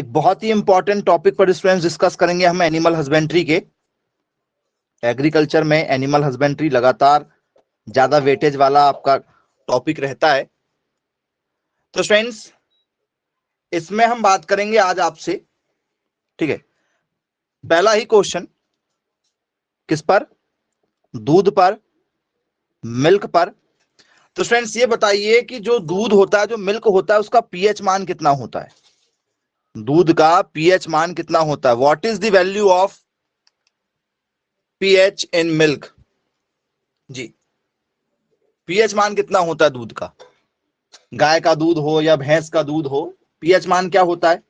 एक बहुत ही important topic पर स्टूडेंट्स डिस्कस करेंगे हम एनिमल हस्बेंड्री के। एग्रीकल्चर में एनिमल हस्बेंड्री लगातार ज्यादा वेटेज वाला आपका टॉपिक रहता है। तो स्टूडेंट्स इसमें हम बात करेंगे आज आपसे, ठीक है। पहला ही क्वेश्चन किस पर? दूध पर, मिल्क पर। तो स्टूडेंट्स ये बताइए कि जो दूध होता है, जो मिल्क होता है, उसका पीएच मान कितना होता है? दूध का पीएच मान कितना होता है? What is the value of pH in milk? जी, पीएच मान कितना होता है दूध का? गाय का दूध हो या भैंस का दूध हो, पीएच मान क्या होता है?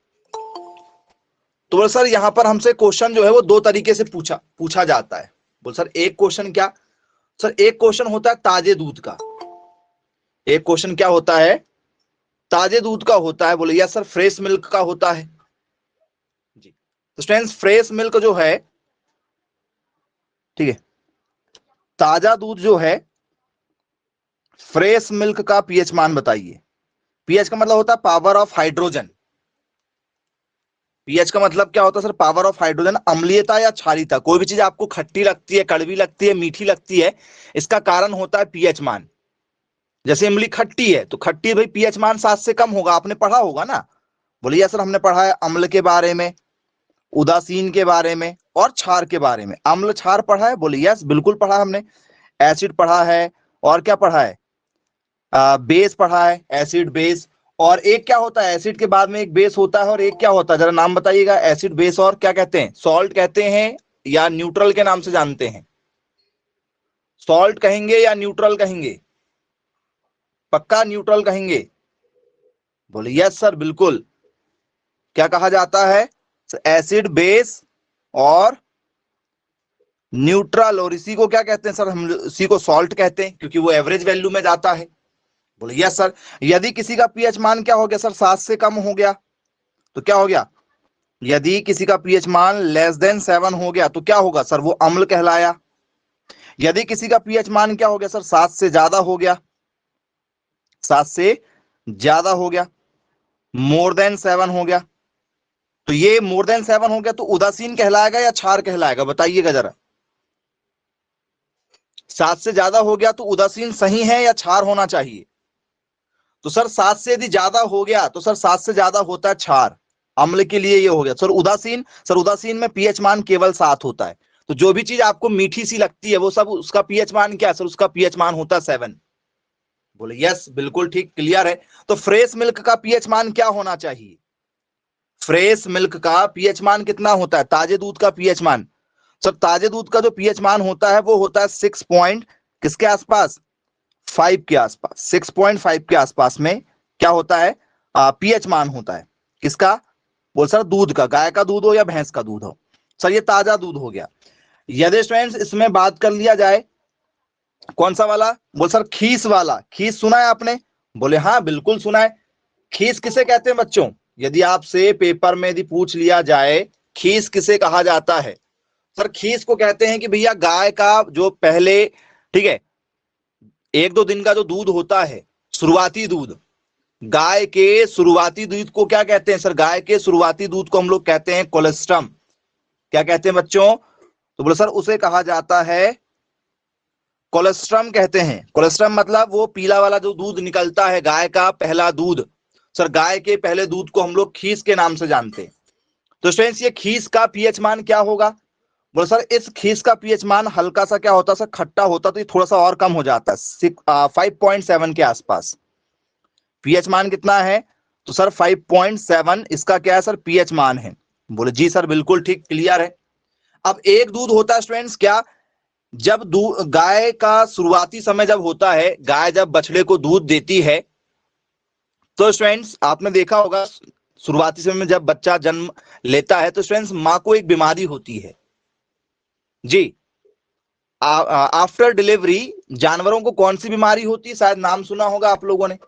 तो बोल सर यहां पर हमसे क्वेश्चन जो है वो दो तरीके से पूछा जाता है। बोल सर एक क्वेश्चन क्या? सर एक क्वेश्चन होता है ताजे दूध का। एक क्वेश्चन क्या होता है? ताजे दूध का होता है। बोले यस सर फ्रेश मिल्क का होता है। जी, तो स्टूडेंट्स फ्रेश मिल्क जो है, ठीक है, ताजा दूध जो है, फ्रेश मिल्क का पीएच मान बताइए। पीएच का मतलब होता है पावर ऑफ हाइड्रोजन। पीएच का मतलब क्या होता है सर? पावर ऑफ हाइड्रोजन, अम्लीयता या क्षारीयता। कोई भी चीज आपको खट्टी लगती है, कड़वी लगती है, मीठी लगती है, इसका कारण होता है पीएच मान। जैसे इमली खट्टी है तो खट्टी भाई पीएच मान 7 से कम होगा, आपने पढ़ा होगा ना। बोलिए सर हमने पढ़ा है अम्ल के बारे में, उदासीन के बारे में और क्षार के बारे में। अम्ल क्षार पढ़ा है? बोलिए यस बिल्कुल पढ़ा है हमने। एसिड पढ़ा है, और क्या पढ़ा है? बेस पढ़ा है, एसिड बेस। और एक क्या होता है, एसिड के बाद में एक बेस होता है, और एक क्या होता है जरा नाम बताइएगा? एसिड बेस और क्या कहते हैं? सॉल्ट कहते हैं या न्यूट्रल के नाम से जानते हैं? सॉल्ट कहेंगे या न्यूट्रल कहेंगे? पक्का न्यूट्रल कहेंगे? बोले यस सर बिल्कुल। क्या कहा जाता है? एसिड बेस और न्यूट्रल। और इसी को क्या कहते हैं सर? हम इसी को सॉल्ट कहते हैं, क्योंकि वो एवरेज वैल्यू में जाता है। बोले यस सर। यदि किसी का पीएच मान क्या हो गया सर? 7 से कम हो गया तो क्या हो गया? यदि किसी का पीएच मान लेस देन 7 हो गया तो क्या होगा सर? वो अम्ल कहलाया। यदि किसी का पीएच मान क्या हो गया सर? 7 से ज्यादा हो गया, 7 से ज्यादा हो गया, मोर देन 7 हो गया, तो ये मोर देन 7 हो गया तो उदासीन कहलाएगा या क्षार कहलाएगा? बताइएगा जरा। 7 से ज्यादा हो गया तो उदासीन सही है या क्षार होना चाहिए? तो सर 7 से यदि ज्यादा हो गया तो सर 7 से ज्यादा होता है क्षार। अम्ल के लिए ये हो गया। सर उदासीन? सर उदासीन में पीएच मान केवल 7 होता है। तो जो भी चीज आपको मीठी सी लगती है वो सब, उसका पीएच मान क्या है सर? उसका पीएच मान होता है 7। बोले यस बिल्कुल ठीक, क्लियर है। तो फ्रेश मिल्क का पीएच मान क्या होना चाहिए? फ्रेश मिल्क का पीएच मान कितना होता है? ताजे दूध का पीएच मान? सर ताजे दूध का जो पीएच मान होता है वो होता है 6 पॉइंट किसके आसपास? 5 के आसपास। 6.5 के आसपास में क्या होता है? पीएच मान होता है। किसका? बोल सर दूध का, गाय का दूध हो या भैंस का दूध हो। सर ये ताजा दूध हो गया। यदि स्टूडेंट्स इसमें बात कर लिया जाए कौन सा वाला? बोल सर खीस वाला। खीस सुना है आपने? बोले हाँ बिल्कुल सुना है। खीस किसे कहते हैं बच्चों? यदि आपसे पेपर में यदि पूछ लिया जाए खीस किसे कहा जाता है? सर खीस को कहते हैं कि भैया गाय का जो पहले, ठीक है, 1-2 दिन का जो दूध होता है, शुरुआती दूध, गाय के शुरुआती दूध को क्या कहते हैं सर? गाय के शुरुआती दूध को हम लोग कहते हैं कोलेस्ट्रम। क्या कहते हैं बच्चों? तो बोले सर उसे कहा जाता है कोलेस्ट्रम कहते हैं। कोलेस्ट्रम मतलब वो पीला वाला जो दूध निकलता है, गाय का पहला दूध। सर गाय के पहले दूध को हम लोग खीस के नाम से जानते हैं। तो स्टूडेंट्स ये खीस का पीएच मान क्या होगा? बोले सर इस खीस का पीएच मान हल्का सा क्या होता है सर? खट्टा होता, तो ये थोड़ा सा और कम हो जाता है, 5.7 के आसपास। पीएच मान कितना है? तो सर 5.7 इसका क्या है सर? पीएच मान है। बोले जी सर बिल्कुल ठीक, क्लियर है। अब एक दूध होता है स्टूडेंट्स क्या, जब गाय का शुरुआती समय जब होता है, गाय जब बछड़े को दूध देती है, तो स्टूडेंट्स आपने देखा होगा शुरुआती समय में जब बच्चा जन्म लेता है तो स्टूडेंट्स मां को एक बीमारी होती है। जी, आफ्टर डिलीवरी जानवरों को कौन सी बीमारी होती है? शायद नाम सुना होगा आप लोगों ने।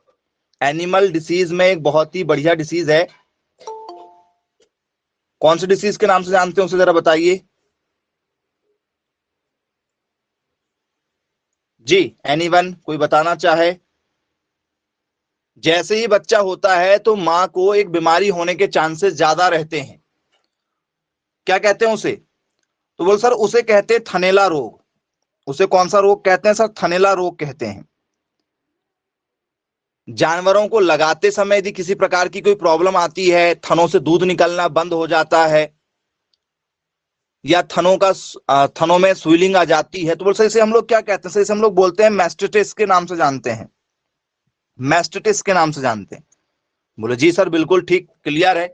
एनिमल डिसीज में एक बहुत ही बढ़िया डिसीज है, कौन सी डिसीज के नाम से जानते हैं उसे जरा बताइए। जी एनीवन कोई बताना चाहे? जैसे ही बच्चा होता है तो मां को एक बीमारी होने के चांसेस ज्यादा रहते हैं। क्या कहते हैं उसे? तो बोल सर उसे कहते हैं थनैला रोग। उसे कौन सा रोग कहते हैं सर? थनैला रोग कहते हैं। जानवरों को लगाते समय यदि किसी प्रकार की कोई प्रॉब्लम आती है, थनों से दूध निकलना बंद हो जाता है, या थनों में स्विलिंग आ जाती है, तो बोल सर इसे हम लोग क्या कहते हैं? इसे हम लोग बोलते हैं मैस्टिटिस के नाम से जानते हैं। मैस्टिटिस के नाम से जानते हैं। बोले जी सर बिल्कुल ठीक, क्लियर है।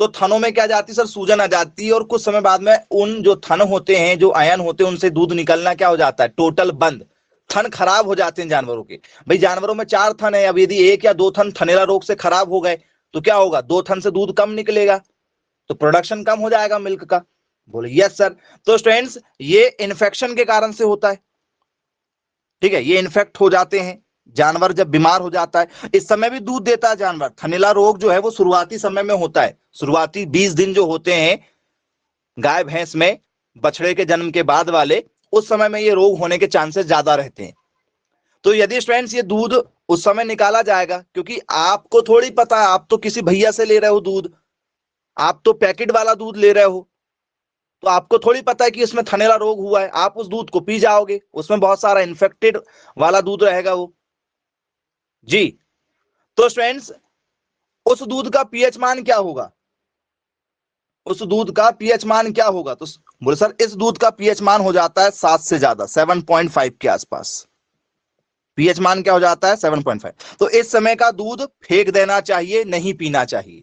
तो थनों में क्या जाती है सर? सूजन आ जाती है, और कुछ समय बाद में उन जो थन होते हैं, जो आयन होते हैं, उनसे दूध निकलना क्या हो जाता है? टोटल बंद। थन खराब हो जाते हैं जानवरों के। भाई जानवरों में 4 थन है, अब यदि 1 या 2 थन थनैला रोग से खराब हो गए तो क्या होगा? 2 थन से दूध कम निकलेगा, तो प्रोडक्शन कम हो जाएगा मिल्क का। बोले यस सर। तो स्टूडेंट्स ये इन्फेक्शन के कारण से होता है। ठीक है, ये इन्फेक्ट हो जाते हैं जानवर जब बीमार हो जाता है। इस समय भी दूध देता है जानवर। थनैला रोग जो है वो शुरुआती समय में होता है, शुरुआती 20 दिन जो होते हैं गाय भैंस में, बछड़े के जन्म के बाद वाले, उस समय में ये रोग होने के चांसेस ज्यादा रहते हैं। तो यदि स्टूडेंट्स ये दूध उस समय निकाला जाएगा, क्योंकि आपको थोड़ी पता है, आप तो किसी भैया से ले रहे हो दूध, आप तो पैकेट वाला दूध ले रहे हो, तो आपको थोड़ी पता है कि इसमें थनैला रोग हुआ है। आप उस दूध को पी जाओगे, उसमें बहुत सारा इन्फेक्टेड वाला दूध रहेगा वो। जी। तो स्टूडेंट्स उस दूध का पीएच मान क्या होगा? उस दूध का पीएच मान क्या होगा? तो बोले सर इस दूध का पीएच मान हो जाता है 7 से ज्यादा, 7.5 के आसपास। पीएच मान क्या हो जाता है? 7.5। तो इस समय का दूध फेंक देना चाहिए, नहीं पीना चाहिए।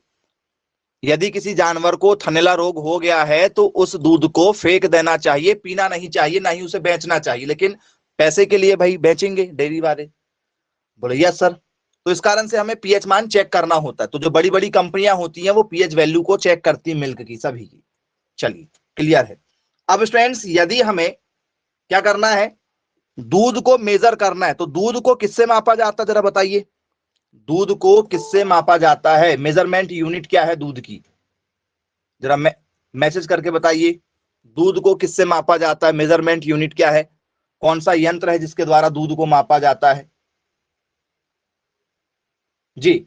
यदि किसी जानवर को थनैला रोग हो गया है तो उस दूध को फेंक देना चाहिए, पीना नहीं चाहिए, ना ही उसे बेचना चाहिए। लेकिन पैसे के लिए भाई बेचेंगे डेयरी वाले। बोले यस सर। तो इस कारण से हमें पीएच मान चेक करना होता है। तो जो बड़ी बड़ी कंपनियां होती हैं वो पीएच वैल्यू को चेक करती है मिल्क की, सभी की। चलिए क्लियर है। अब स्टूडेंट्स यदि हमें क्या करना है, दूध को मेजर करना है, तो दूध को किससे मापा जाता है जरा बताइए? दूध को किससे मापा जाता है? मेजरमेंट यूनिट क्या है दूध की? जरा मैसेज करके बताइए, दूध को किससे मापा जाता है? मेजरमेंट यूनिट क्या है? कौन सा यंत्र है जिसके द्वारा दूध को मापा जाता है? जी,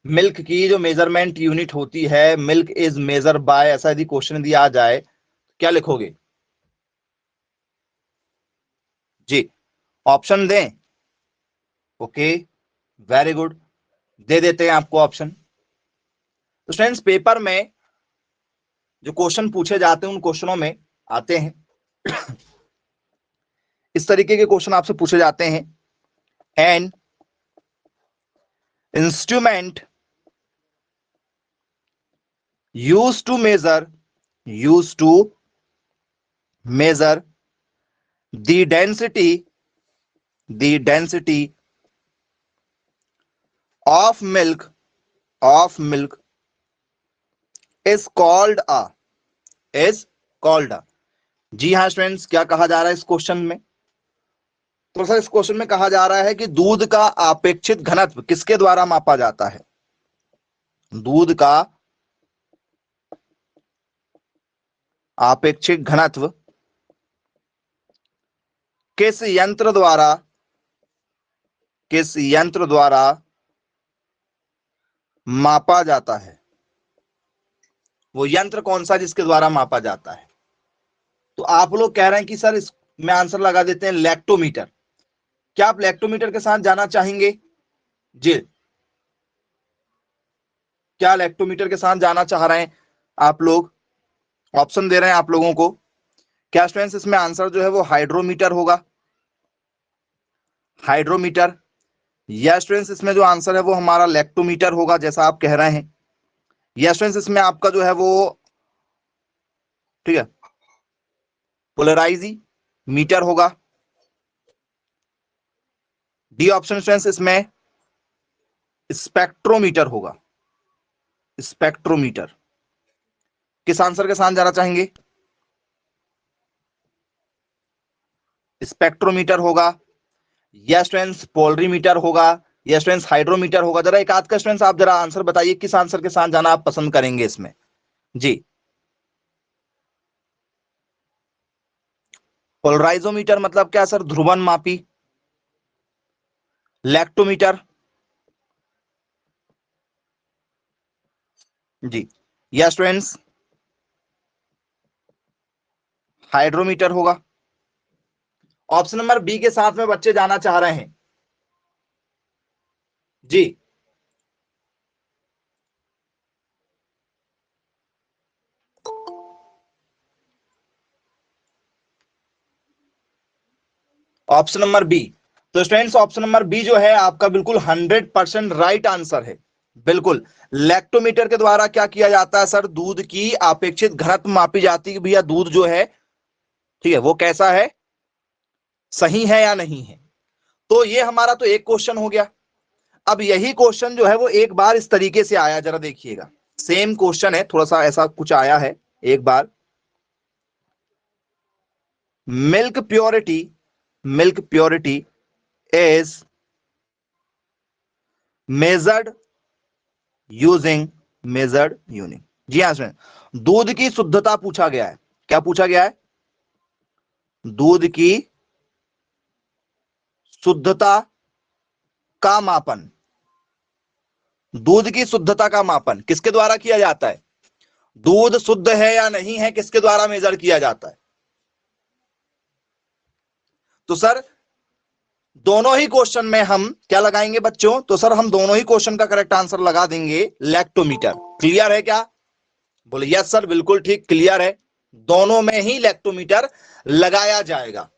मिल्क की जो मेजरमेंट यूनिट होती है, मिल्क इज मेजर बाय, ऐसा यदि क्वेश्चन दिया जाए क्या लिखोगे? जी, ऑप्शन दें? ओके, वेरी गुड, दे देते हैं आपको ऑप्शन। तो स्टूडेंट्स पेपर में जो क्वेश्चन पूछे जाते हैं उन क्वेश्चनों में आते हैं इस तरीके के क्वेश्चन आपसे पूछे जाते हैं। An instrument used to measure the density of milk is called a। जी हाँ स्टूडेंट्स, क्या कहा जा रहा है इस क्वेश्चन में? तो सर इस क्वेश्चन में कहा जा रहा है कि दूध का अपेक्षित घनत्व किसके द्वारा मापा जाता है? दूध का अपेक्षित घनत्व किस यंत्र द्वारा मापा जाता है? वो यंत्र कौन सा जिसके द्वारा मापा जाता है? तो आप लोग कह रहे हैं कि सर इसमें आंसर लगा देते हैं लैक्टोमीटर। क्या आप लैक्टोमीटर के साथ जाना चाहेंगे? जी, क्या लैक्टोमीटर के साथ जाना चाह रहे हैं आप लोग? ऑप्शन दे रहे हैं आप लोगों को। क्या स्टूडेंट्स इसमें आंसर जो है वो हाइड्रोमीटर होगा? हाइड्रोमीटर। या स्टूडेंट्स इसमें जो आंसर है वो हमारा लैक्टोमीटर होगा जैसा आप कह रहे हैं? या स्टूडेंट्स इसमें आपका जो है वो, ठीक है, पोलराइजी मीटर होगा? डी ऑप्शन स्टूडेंट्स इसमें स्पेक्ट्रोमीटर होगा। स्पेक्ट्रोमीटर। किस आंसर के साथ जाना चाहेंगे? स्पेक्ट्रोमीटर होगा, या स्टूडेंट्स पोलरीमीटर होगा, या स्टूडेंट्स हाइड्रोमीटर होगा? जरा एक आध का स्टूडेंट्स आप जरा आंसर बताइए, किस आंसर के साथ जाना आप पसंद करेंगे इसमें? जी, पोलराइजोमीटर मतलब क्या सर? ध्रुवन मापी। लैक्टोमीटर जी, या स्टूडेंट्स हाइड्रोमीटर होगा। ऑप्शन नंबर बी के साथ में बच्चे जाना चाह रहे हैं। जी, ऑप्शन नंबर बी। तो स्टूडेंट्स ऑप्शन नंबर बी जो है आपका बिल्कुल 100% राइट आंसर है। बिल्कुल, लैक्टोमीटर के द्वारा क्या किया जाता है सर, दूध की अपेक्षित घनत्व मापी जाती है भैया, दूध जो है ठीक है वो कैसा है, सही है या नहीं है। तो ये हमारा तो एक क्वेश्चन हो गया। अब यही क्वेश्चन जो है वो एक बार इस तरीके से आया, जरा देखिएगा, सेम क्वेश्चन है, थोड़ा सा ऐसा कुछ आया है एक बार। Milk purity is measured using जी हाँ स्टूडेंट, दूध की शुद्धता पूछा गया है। क्या पूछा गया है, दूध की शुद्धता का मापन। दूध की शुद्धता का मापन किसके द्वारा किया जाता है, दूध शुद्ध है या नहीं है किसके द्वारा मेजर किया जाता है। तो सर दोनों ही क्वेश्चन में हम क्या लगाएंगे बच्चों, तो सर हम दोनों ही क्वेश्चन का करेक्ट आंसर लगा देंगे लैक्टोमीटर। क्लियर है क्या, बोले यस सर बिल्कुल ठीक, क्लियर है, दोनों में ही लैक्टोमीटर लगाया जाएगा।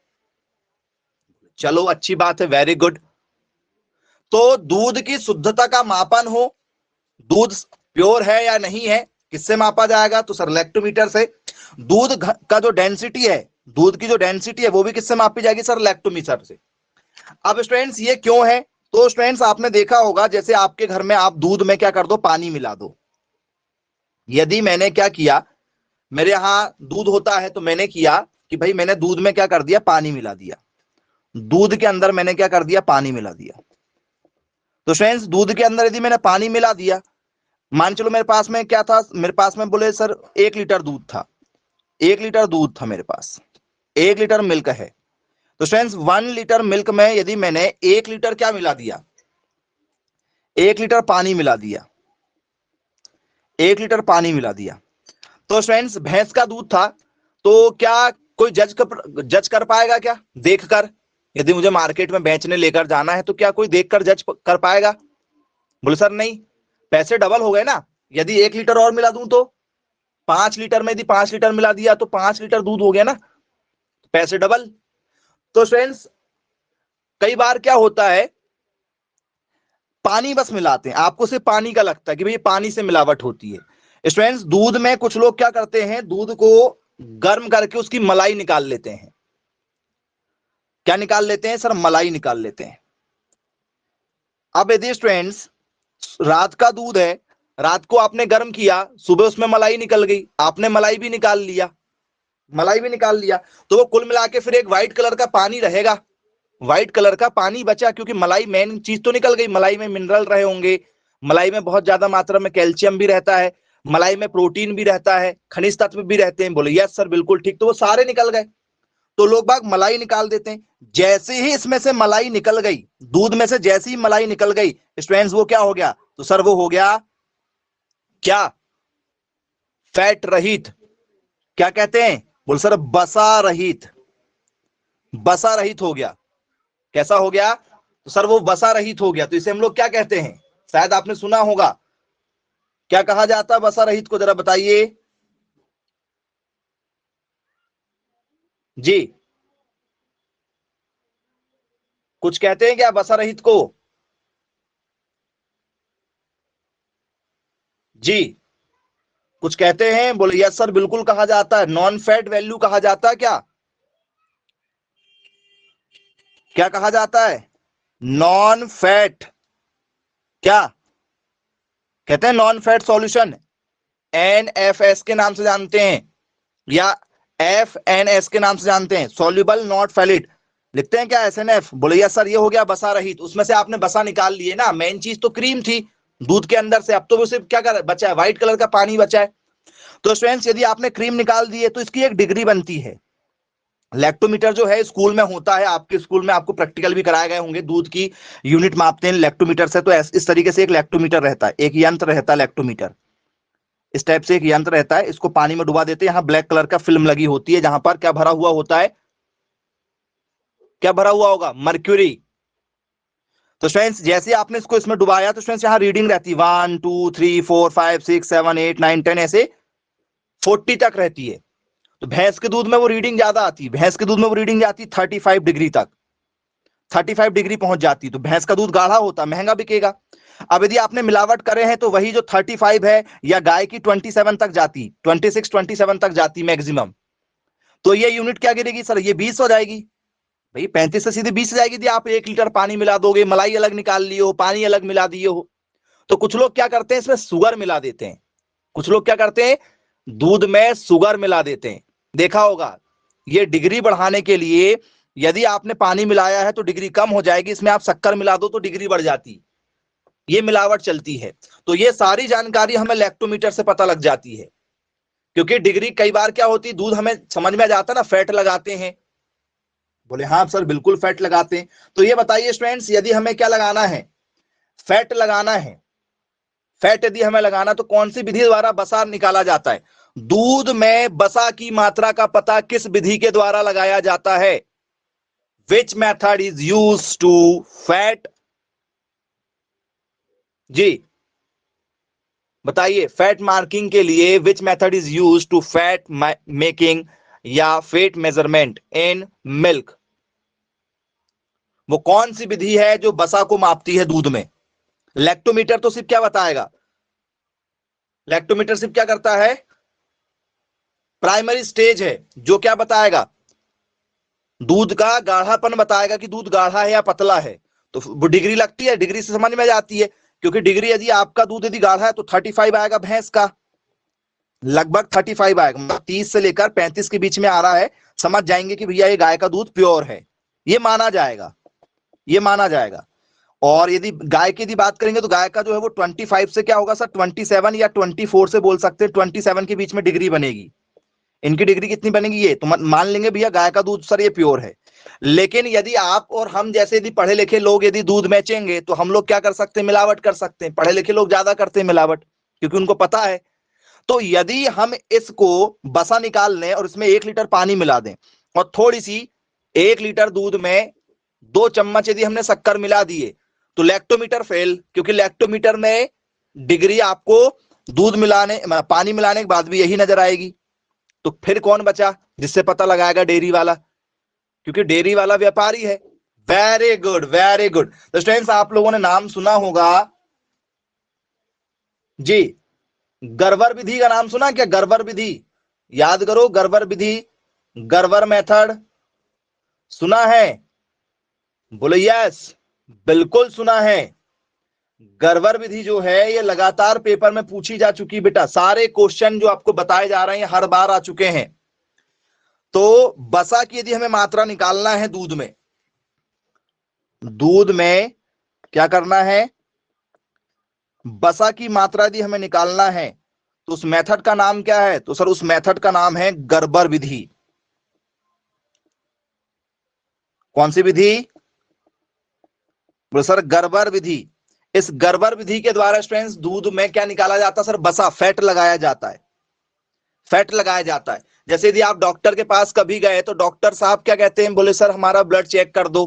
चलो अच्छी बात है, वेरी गुड। तो दूध की शुद्धता का मापन हो, दूध प्योर है या नहीं है किससे मापा जाएगा, तो सर लैक्टोमीटर से। दूध का जो डेंसिटी है, दूध की जो डेंसिटी है वो भी किससे मापी जाएगी सर, लैक्टोमीटर से। अब स्टूडेंट्स ये क्यों है, तो स्टूडेंट्स आपने देखा होगा जैसे आपके घर में आप दूध में क्या कर दो, पानी मिला दो। यदि मैंने क्या किया, मेरे यहां दूध होता है तो मैंने किया कि भाई मैंने दूध में क्या कर दिया, पानी मिला दिया, दूध के अंदर मैंने क्या कर दिया, पानी मिला दिया। तो फ्रेंड्स दूध के अंदर यदि मैंने पानी मिला दिया, मान चलो मेरे पास में क्या था, मेरे पास में बोले सर 1 लीटर दूध था, 1 लीटर दूध था मेरे पास, 1 लीटर मिल्क है। तो फ्रेंड्स 1 लीटर मिल्क में यदि मैंने 1 लीटर क्या मिला दिया, 1 लीटर पानी मिला दिया, 1 लीटर पानी मिला दिया। तो फ्रेंड्स भैंस का दूध था, तो क्या कोई जज कर पाएगा क्या, देखकर, यदि मुझे मार्केट में बेचने लेकर जाना है तो क्या कोई देखकर जज कर पाएगा, बोले सर नहीं, पैसे डबल हो गए ना, यदि 1 लीटर और मिला दूं तो 5 लीटर में यदि 5 लीटर मिला दिया तो 5 लीटर दूध हो गया ना, पैसे डबल। तो फ्रेंड्स कई बार क्या होता है, पानी बस मिलाते हैं, आपको सिर्फ पानी का लगता है कि भाई पानी से मिलावट होती है। स्टूडेंट्स दूध में कुछ लोग क्या करते हैं, दूध को गर्म करके उसकी मलाई निकाल लेते हैं। क्या निकाल लेते हैं सर, मलाई निकाल लेते हैं। अब यदि स्टूडेंट्स रात का दूध है, रात को आपने गर्म किया, सुबह उसमें मलाई निकल गई, आपने मलाई भी निकाल लिया, मलाई भी निकाल लिया, तो वो कुल मिला के फिर एक व्हाइट कलर का पानी रहेगा, व्हाइट कलर का पानी बचा, क्योंकि मलाई मेन चीज तो निकल गई, मलाई में मिनरल रहे होंगे, मलाई में बहुत ज्यादा मात्रा में कैल्शियम भी रहता है, मलाई में प्रोटीन भी रहता है, खनिज तत्व भी रहते हैं, बोले यस सर बिल्कुल ठीक, तो वो सारे निकल गए। तो लोग बाग मलाई निकाल देते हैं, जैसे ही इसमें से मलाई निकल गई, दूध में से जैसे ही मलाई निकल गई स्टूडेंट्स, वो क्या हो गया, तो सर वो हो गया क्या, फैट रहित, क्या कहते हैं, बोल सर बसा रहित, बसा रहित हो गया। कैसा हो गया, तो सर वो बसा रहित हो गया, तो इसे हम लोग क्या कहते हैं, शायद आपने सुना होगा, क्या कहा जाता है बसा रहित को, जरा बताइए जी, कुछ कहते हैं क्या बसा रहित को जी, कुछ कहते हैं, बोले यस सर बिल्कुल कहा जाता है, नॉन फैट वैल्यू कहा जाता है, क्या क्या कहा जाता है, नॉन फैट, क्या कहते हैं, नॉन फैट सॉल्यूशन, NFS के नाम से जानते हैं, या FNS के नाम से जानते हैं, सॉल्युबल नॉट फैलिड, लिखते हैं क्या SNF, बोले यस सर ये हो गया बसा रहित, उसमें से आपने बसा निकाल लिए ना, मेन चीज तो क्रीम थी दूध के अंदर से, अब तो वो सिर्फ क्या कर बचा है, व्हाइट कलर का पानी बचा है। तो स्टूडेंट्स यदि आपने क्रीम निकाल दी है तो इसकी एक डिग्री बनती है। लैक्टोमीटर जो है स्कूल में होता है, आपके स्कूल में आपको प्रैक्टिकल भी कराए गए होंगे, दूध की यूनिट मापते हैं लैक्टोमीटर से, तो इस तरीके से एक लैक्टोमीटर रहता है, एक यंत्र रहता है लैक्टोमीटर। इस टाइप से एक यंत्र रहता है, इसको पानी में डुबा देते हैं, यहाँ ब्लैक कलर का फिल्म लगी होती है, जहां पर क्या भरा हुआ होता है, क्या भरा हुआ होगा, मर्क्यूरी। तो स्टूडेंट्स जैसे आपने इसको इसमें डुबाया तो स्टूडेंट्स यहाँ रीडिंग रहती है 1 2 3 4 5 6 7 8 9 10 ऐसे 40 तक रहती है। तो भैंस के दूध में वो रीडिंग ज्यादा आती है, भैंस के दूध में वो रीडिंग जाती है 35 डिग्री तक, 35 डिग्री पहुंच जाती है। तो भैंस का दूध गाढ़ा होता, महंगा बिकेगा। अब यदि आपने मिलावट करे हैं तो वही जो 35 है या गाय की 27 तक जाती, 26 27 तक जाती मैक्सिमम, तो ये यूनिट क्या गिरेगी सर, ये 20 हो जाएगी। भाई 35 से सीधे 20 जाएगी। यदि आप 1 लीटर पानी मिला दोगे, मलाई अलग निकाल लिए हो, पानी अलग मिला दिए हो, तो कुछ लोग क्या करते हैं इसमें शुगर मिला देते हैं, कुछ लोग क्या करते हैं दूध में शुगर मिला देते हैं, देखा होगा। ये डिग्री बढ़ाने के लिए यदि आपने पानी मिलाया है तो डिग्री कम हो जाएगी, इसमें आप शक्कर मिला दो तो डिग्री बढ़ जाती, ये मिलावट चलती है। तो ये सारी जानकारी हमें लैक्टोमीटर से पता लग जाती है, क्योंकि डिग्री कई बार क्या होती है, दूध हमें समझ में आ जाता है ना, फैट लगाते हैं, बोले हाँ सर बिल्कुल फैट लगाते हैं। तो ये बताइए स्टूडेंट्स, यदि हमें क्या लगाना है, फैट लगाना है, फैट यदि हमें लगाना तो कौन सी विधि द्वारा बसा निकाला जाता है? दूध में बसा की मात्रा का पता किस विधि के द्वारा लगाया जाता है? Which method is use to fat, जी बताइए, फैट मार्किंग के लिए which method is use to fat making या फैट मेजरमेंट इन मिल्क? वो कौन सी विधि है जो बसा को मापती है दूध में? लैक्टोमीटर तो सिर्फ क्या बताएगा, लैक्टोमीटर सिर्फ क्या करता है, प्राइमरी स्टेज है, जो क्या बताएगा, दूध का गाढ़ापन बताएगा कि दूध गाढ़ा है या पतला है। तो वो डिग्री लगती है, डिग्री से समझ में जाती है, क्योंकि डिग्री यदि आपका दूध यदि गाढ़ा है तो 35 आएगा भैंस का, लगभग 35 आएगा, 30 से लेकर 35 के बीच में आ रहा है, समझ जाएंगे कि भैया ये गाय का दूध प्योर है, ये माना जाएगा, ये माना जाएगा। और यदि गाय की यदि बात करेंगे तो गाय का जो है वो 25 से क्या होगा सर, 27 या 24 से बोल सकते हैं, 27 के बीच में डिग्री बनेगी। इनकी डिग्री कितनी बनेगी, ये तो मान लेंगे भैया गाय का दूध सर ये प्योर है। लेकिन यदि आप और हम जैसे यदि पढ़े लिखे लोग यदि दूध बेचेंगे तो हम लोग क्या कर सकते हैं, मिलावट कर सकते हैं। पढ़े लिखे लोग ज्यादा करते हैं मिलावट, क्योंकि उनको पता है। तो यदि हम इसको बसा निकाल लें और इसमें 1 लीटर पानी मिला दें और थोड़ी सी 1 लीटर दूध में 2 चम्मच यदि हमने शक्कर मिला दिए तो लैक्टोमीटर फेल, क्योंकि लैक्टोमीटर में डिग्री आपको दूध मिलाने पानी मिलाने के बाद भी यही नजर आएगी। तो फिर कौन बचा जिससे पता लगाएगा, डेयरी वाला, क्योंकि डेयरी वाला व्यापारी है। Very good very good. तो स्टूडेंट्स आप लोगों ने नाम सुना होगा जी, गर्वर विधि का नाम सुना क्या, गर्वर विधि, याद करो, गर्वर विधि, गर्वर मेथड सुना है, बोलो यस, बिल्कुल सुना है। गर्वर विधि जो है ये लगातार पेपर में पूछी जा चुकी बेटा, सारे क्वेश्चन जो आपको बताए जा रहे हैं हर बार आ चुके हैं। तो बसा की यदि हमें मात्रा निकालना है दूध में, दूध में क्या करना है, बसा की मात्रा यदि हमें निकालना है तो उस मेथड का नाम क्या है, तो सर उस मेथड का नाम है गर्बर विधि। कौन सी विधि, बोलो सर गर्बर विधि। इस गर्बर विधि के द्वारा स्टूडेंट्स दूध में क्या निकाला जाता है सर, बसा, फैट लगाया जाता है, फैट लगाया जाता है। जैसे यदि आप डॉक्टर के पास कभी गए तो डॉक्टर साहब क्या कहते हैं, बोले सर हमारा ब्लड चेक कर दो।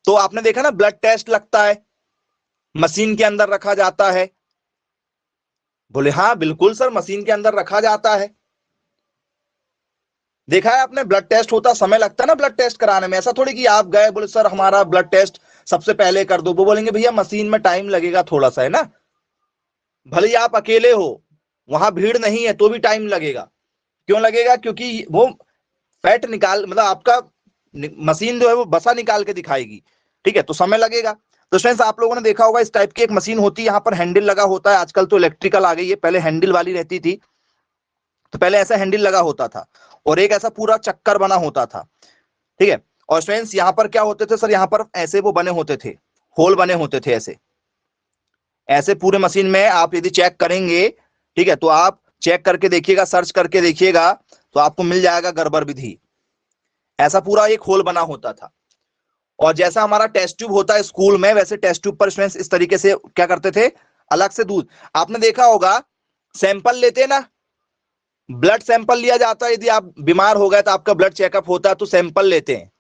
तो आपने देखा ना ब्लड टेस्ट लगता है, मशीन के अंदर रखा जाता है, बोले हाँ बिल्कुल सर मशीन के अंदर रखा जाता है। देखा है आपने, ब्लड टेस्ट होता, समय लगता है ना ब्लड टेस्ट कराने में। ऐसा थोड़ी कि आप गए बोले सर हमारा ब्लड टेस्ट सबसे पहले कर दो, वो बोलेंगे भैया मशीन में टाइम लगेगा थोड़ा सा, है ना, भले ही आप अकेले हो, वहां भीड़ नहीं है तो भी टाइम लगेगा। क्यों लगेगा, क्योंकि वो फैट निकाल मतलब आपका मशीन जो है वो बसा निकाल के दिखाएगी, ठीक है, तो समय लगेगा। तो फ्रेंड्स आप लोगों ने देखा होगा इस टाइप की एक मशीन होती है, यहाँ पर हैंडल लगा होता है, आजकल तो इलेक्ट्रिकल आ गई है, पहले हैंडल वाली रहती थी। तो पहले ऐसा हैंडल लगा होता था और एक ऐसा पूरा चक्कर बना होता था, ठीक है। और फ्रेंड्स यहाँ पर क्या होते थे सर, यहाँ पर ऐसे वो बने होते थे, होल बने होते थे ऐसे, ऐसे पूरे मशीन में आप यदि चेक करेंगे, ठीक है, तो आप चेक करके देखिएगा, सर्च करके देखिएगा तो आपको मिल जाएगा गर्बर विधि। ऐसा पूरा एक होल बना होता था। और जैसा हमारा टेस्ट ट्यूब होता है स्कूल में, वैसे टेस्ट ट्यूब पर स्टूडेंट्स इस तरीके से क्या करते थे, अलग से दूध, आपने देखा होगा सैंपल लेते ना, ब्लड सैंपल लिया जाता है, यदि आप बीमार हो गए तो आपका ब्लड चेकअप होता है तो सैंपल लेते हैं।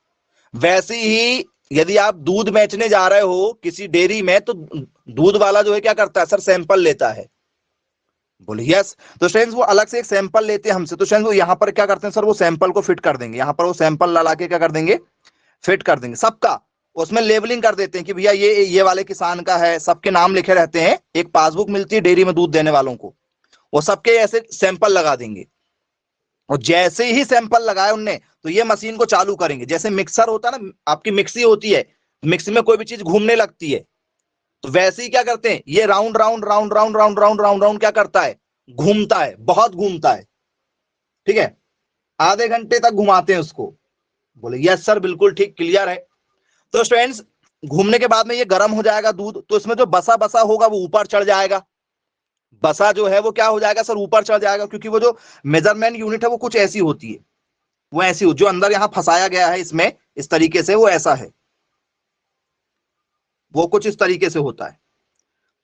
वैसे ही यदि आप दूध बेचने जा रहे हो किसी डेयरी में तो दूध वाला जो है क्या करता है सर, सैंपल लेता है। बोले यस। तो स्टूडेंट्स वो अलग से एक सैंपल लेते हैं हमसे, तो स्टूडेंट्स वो यहां पर क्या करते हैं सर, वो सैंपल को फिट कर देंगे, यहां पर वो सैंपल ला के क्या कर देंगे, फिट कर देंगे सबका। उसमें लेबलिंग कर देते हैं कि भैया ये वाले किसान का है, सबके नाम लिखे रहते हैं, एक पासबुक मिलती है डेयरी में दूध देने वालों को, वो सबके ऐसे सैंपल लगा देंगे। और जैसे ही सैंपल लगाए उनने तो ये मशीन को चालू करेंगे, जैसे मिक्सर होता है ना, आपकी मिक्सी होती है, मिक्सी में कोई भी चीज घूमने लगती है, तो वैसे ही क्या करते हैं, ये round round round round round round round round क्या करता है, घूमता है, बहुत घूमता है। ठीक है, आधे घंटे तक घुमाते हैं उसको। बोले यस सर, बिल्कुल ठीक, क्लियर है। तो स्टूडेंट्स घूमने के बाद में ये गर्म हो जाएगा दूध, तो इसमें जो बसा बसा होगा वो ऊपर चढ़ जाएगा, बसा जो है वो क्या हो जाएगा सर, ऊपर चढ़ जाएगा, क्योंकि वो जो मेजरमेंट यूनिट है वो कुछ ऐसी होती है, वो ऐसी हो जो अंदर यहां फंसाया गया है इसमें, इस तरीके से वो ऐसा है, वो कुछ इस तरीके से होता है।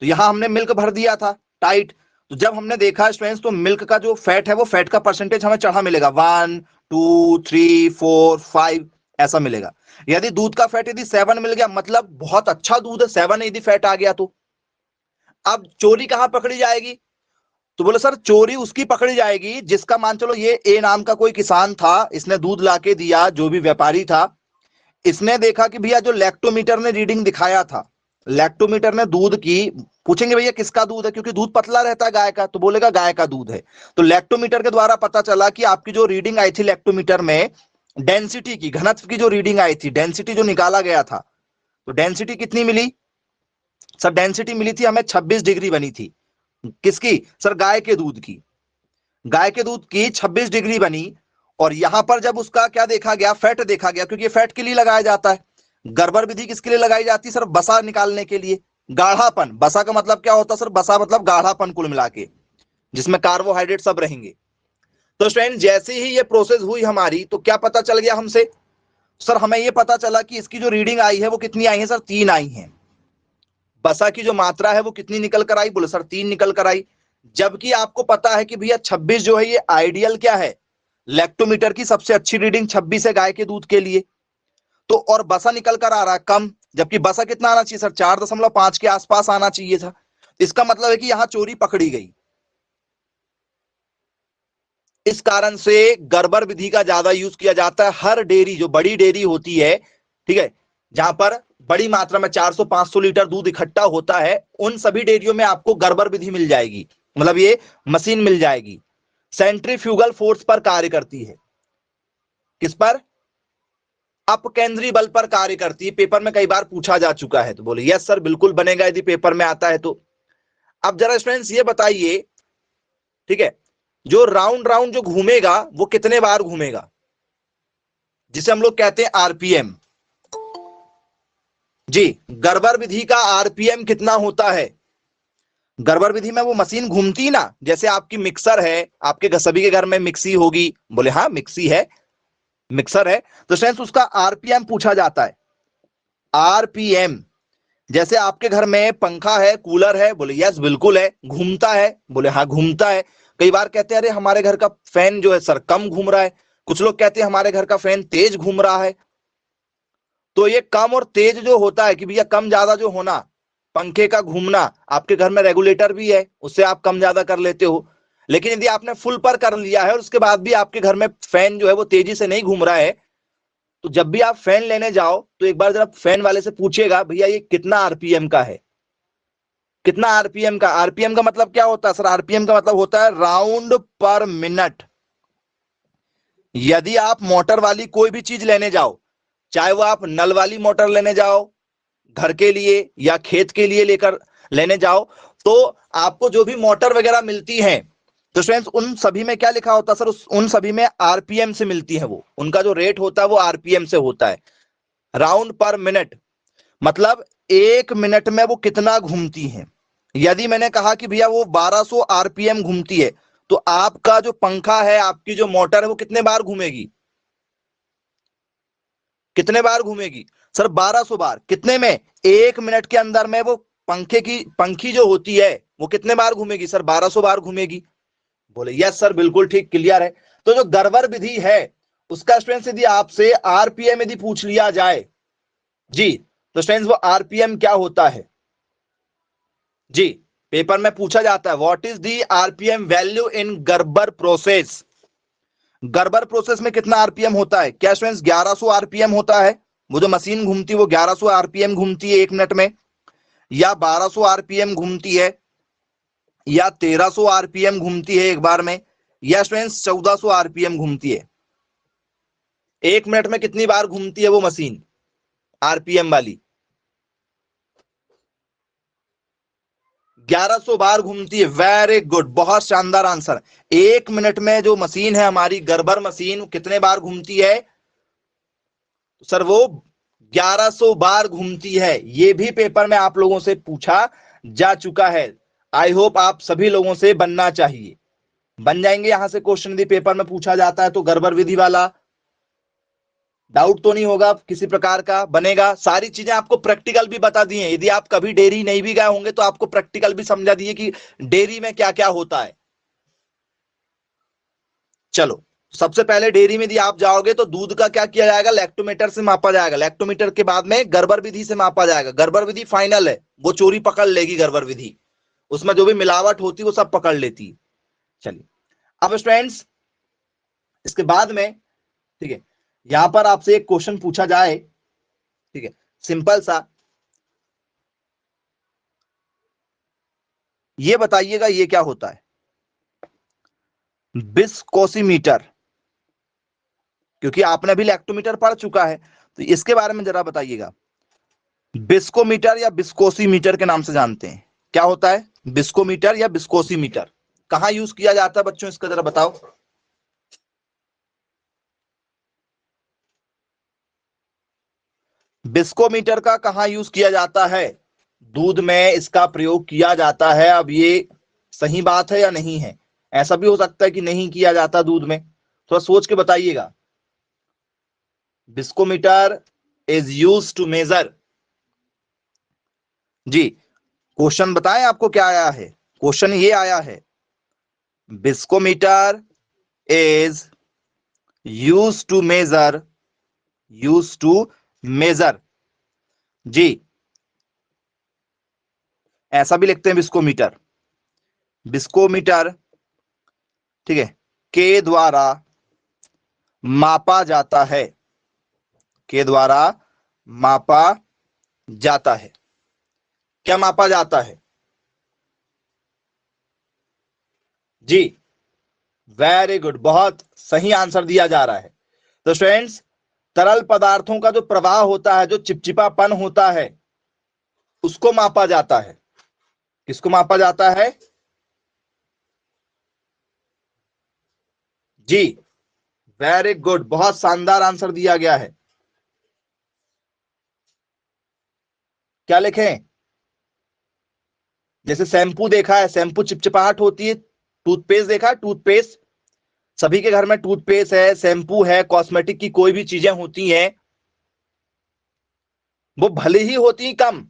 तो यहां हमने मिल्क भर दिया था टाइट, तो जब हमने देखा स्टूडेंट्स तो मिल्क का जो फैट है वो फैट का परसेंटेज हमें चढ़ा मिलेगा, 1 2 3 4 5 ऐसा मिलेगा। यदि दूध का फैट यदि 7 मिल गया मतलब बहुत अच्छा दूध है, 7 यदि फैट आ गया तो अब चोरी कहां पकड़ी जाएगी, तो बोले सर चोरी उसकी पकड़ी जाएगी जिसका, मान चलो ये ए नाम का कोई किसान था, इसने दूध लाके दिया, जो भी व्यापारी था, इसने देखा कि भैया जो लैक्टोमीटर ने रीडिंग दिखाया था, लैक्टोमीटर ने दूध की, पूछेंगे भैया किसका दूध है, क्योंकि दूध पतला रहता है गाय का, तो बोलेगा गाय का दूध है। तो लैक्टोमीटर के द्वारा पता चला कि आपकी जो रीडिंग आई थी लैक्टोमीटर में, डेंसिटी की, घनत्व की जो रीडिंग आई थी, डेंसिटी जो निकाला गया था, तो डेंसिटी कितनी मिली सर, डेंसिटी मिली थी हमें 26 डिग्री बनी थी, किसकी सर, गाय के दूध की, गाय के दूध की 26 डिग्री बनी। और यहां पर जब उसका क्या देखा गया, फैट देखा गया, क्योंकि फैट के लिए लगाया जाता है, गर्बर विधि किसके लिए लगाई जाती है सर, बसा निकालने के लिए, गाढ़ापन, बसा का मतलब क्या होता है सर, बसा मतलब गाढ़ापन कुल मिला के, जिसमें कार्बोहाइड्रेट सब रहेंगे। तो स्टूडेंट जैसे ही ये प्रोसेस हुई हमारी तो क्या पता चल गया हमसे, सर हमें ये पता चला कि इसकी जो रीडिंग आई है वो कितनी आई है सर, 3 आई है। बसा की जो मात्रा है वो कितनी निकल कर आई, बोले सर 3 निकल कर आई। जबकि आपको पता है कि भैया 26 जो है ये आइडियल क्या है, लैक्टोमीटर की सबसे अच्छी रीडिंग 26 है गाय के दूध के लिए। तो और बसा निकल कर आ रहा है कम, जबकि बसा कितना आना चाहिए सर, 4.5 के आसपास आना चाहिए था। इसका मतलब है कि यहां चोरी पकड़ी गई। इस कारण से गर्बर विधि का ज्यादा यूज किया जाता है। हर डेयरी जो बड़ी डेयरी होती है, ठीक है, जहां पर बड़ी मात्रा में 400-500 लीटर दूध इकट्ठा होता है, उन सभी डेयरियों में आपको गर्बर विधि मिल जाएगी, मतलब ये मशीन मिल जाएगी। सेंट्रीफ्यूगल फोर्स पर कार्य करती है, किस पर, अपकेंद्री बल पर कार्य करती है। पेपर में कई बार पूछा जा चुका है, तो बोले यस सर बिल्कुल बनेगा यदि पेपर में आता है तो। अब जरा स्टूडेंट्स ये बताइए, ठीक है, जो राउंड राउंड जो घूमेगा वो कितने बार घूमेगा, जिसे हम लोग कहते हैं आरपीएम। जी, गर्बर विधि का आरपीएम कितना होता है, गर्बर विधि में वो मशीन घूमती ना, जैसे आपकी मिक्सर है, आपके सभी के घर में मिक्सी होगी, बोले हाँ मिक्सी है, मिक्सर है, तो सेंस उसका आरपीएम पूछा जाता है। आरपीएम, जैसे आपके घर में पंखा है, कूलर है, बोले यस बिल्कुल है, घूमता है, बोले हाँ घूमता है। कई बार कहते हैं अरे हमारे घर का फैन जो है सर कम घूम रहा है, कुछ लोग कहते हैं हमारे घर का फैन तेज घूम रहा है। तो ये कम और तेज जो होता है कि भैया कम ज्यादा जो होना, पंखे का घूमना, आपके घर में रेगुलेटर भी है, उससे आप कम ज्यादा कर लेते हो। लेकिन यदि आपने फुल पर कर लिया है और उसके बाद भी आपके घर में फैन जो है वो तेजी से नहीं घूम रहा है, तो जब भी आप फैन लेने जाओ तो एक बार जरा फैन वाले से पूछिएगा भैया ये कितना आरपीएम का है, कितना आरपीएम का। आरपीएम का मतलब क्या होता है सर, आरपीएम का मतलब होता है राउंड पर मिनट। यदि आप मोटर वाली कोई भी चीज लेने जाओ, चाहे वो आप नल वाली मोटर लेने जाओ घर के लिए या खेत के लिए लेकर लेने जाओ, तो आपको जो भी मोटर वगैरह मिलती हैं, तो स्टूडेंट्स उन सभी में क्या लिखा होता है सर, उन सभी में आरपीएम से मिलती है, वो उनका जो रेट होता है वो आरपीएम से होता है, राउंड पर मिनट, मतलब 1 मिनट में वो कितना घूमती है। यदि मैंने कहा कि भैया वो 1200 आरपीएम घूमती है, तो आपका जो पंखा है, आपकी जो मोटर है वो कितने बार घूमेगी, कितने बार घूमेगी सर, 1200 बार। कितने में, 1 मिनट के अंदर में वो पंखी जो होती है वो कितने बार घूमेगी सर? 1200 बार घूमेगी। बोले यस सर, बिल्कुल ठीक, क्लियर है। तो जो गर्बर विधि है उसका स्टूडेंट्स यदि आपसे आरपीएम यदि पूछ लिया जाए जी, तो स्टूडेंट्स वो आरपीएम क्या होता है जी, पेपर में पूछा जाता है, what is the RPM value in Gerber process. Gerber process में कितना आरपीएम होता है? क्या स्टूडेंट्स 1100 आरपीएम होता है? वो जो मशीन घूमती है वो 1100 आरपीएम घूमती है 1 मिनट में, या 1200 आरपीएम घूमती है, या 1300 आरपीएम घूमती है एक बार में, या स्टूडेंट्स 1400 आरपीएम घूमती है? 1 मिनट में कितनी बार घूमती है वो मशीन आरपीएम वाली? 1100 बार घूमती है। वेरी गुड, बहुत शानदार आंसर। 1 मिनट में जो मशीन है हमारी गर्बर मशीन कितने बार घूमती है? सर वो 1100 बार घूमती है। ये भी पेपर में आप लोगों से पूछा जा चुका है। आई होप आप सभी लोगों से बनना चाहिए, बन जाएंगे यहां से क्वेश्चन यदि पेपर में पूछा जाता है तो। गर्बर विधि वाला डाउट तो नहीं होगा किसी प्रकार का, बनेगा। सारी चीजें आपको प्रैक्टिकल भी बता दी हैं। यदि आप कभी डेयरी नहीं भी गए होंगे तो आपको प्रैक्टिकल भी समझा दिए कि डेयरी में क्या क्या होता है। चलो, सबसे पहले डेयरी में यदि आप जाओगे तो दूध का क्या किया जाएगा? लैक्टोमीटर से मापा जाएगा। लैक्टोमीटर के बाद में गर्बर विधि से मापा जाएगा। गर्बर विधि फाइनल है, वो चोरी पकड़ लेगी गर्बर विधि, उसमें जो भी मिलावट होती है वो सब पकड़ लेती है। चलिए अब स्टूडेंट्स इसके बाद में, ठीक है, यहां पर आपसे एक क्वेश्चन पूछा जाए, ठीक है, सिंपल सा, ये बताइएगा ये क्या होता है? विस्कोसीमीटर, क्योंकि आपने अभी लैक्टोमीटर पढ़ चुका है तो इसके बारे में जरा बताइएगा। विस्कोमीटर या विस्कोसीमीटर के नाम से जानते हैं, क्या होता है? विस्कोमीटर या विस्कोसीमीटर कहां यूज किया जाता है बच्चों, इसका जरा बताओ। विस्कोमीटर का कहां यूज किया जाता है? दूध में इसका प्रयोग किया जाता है। अब ये सही बात है या नहीं है? ऐसा भी हो सकता है कि नहीं किया जाता दूध में, थोड़ा सोच के बताइएगा। Viscometer is use to measure जी, क्वेश्चन बताएं आपको क्या आया है? क्वेश्चन ये आया है, viscometer is use to measure, use to measure जी, ऐसा भी लिखते हैं विस्कोमीटर। विस्कोमीटर, ठीक है, के द्वारा मापा जाता है, के द्वारा मापा जाता है। क्या मापा जाता है जी? वेरी गुड, बहुत सही आंसर दिया जा रहा है। तो स्टूडेंट्स, तरल पदार्थों का जो प्रवाह होता है, जो चिपचिपापन होता है, उसको मापा जाता है। किसको मापा जाता है जी? वेरी गुड, बहुत शानदार आंसर दिया गया है। क्या लिखें? जैसे शैम्पू देखा है, शैम्पू चिपचिपाहट होती है। टूथपेस्ट देखा है, टूथपेस्ट, सभी के घर में टूथपेस्ट है, शैम्पू है, कॉस्मेटिक की कोई भी चीजें होती हैं, वो भले ही होती हैं कम,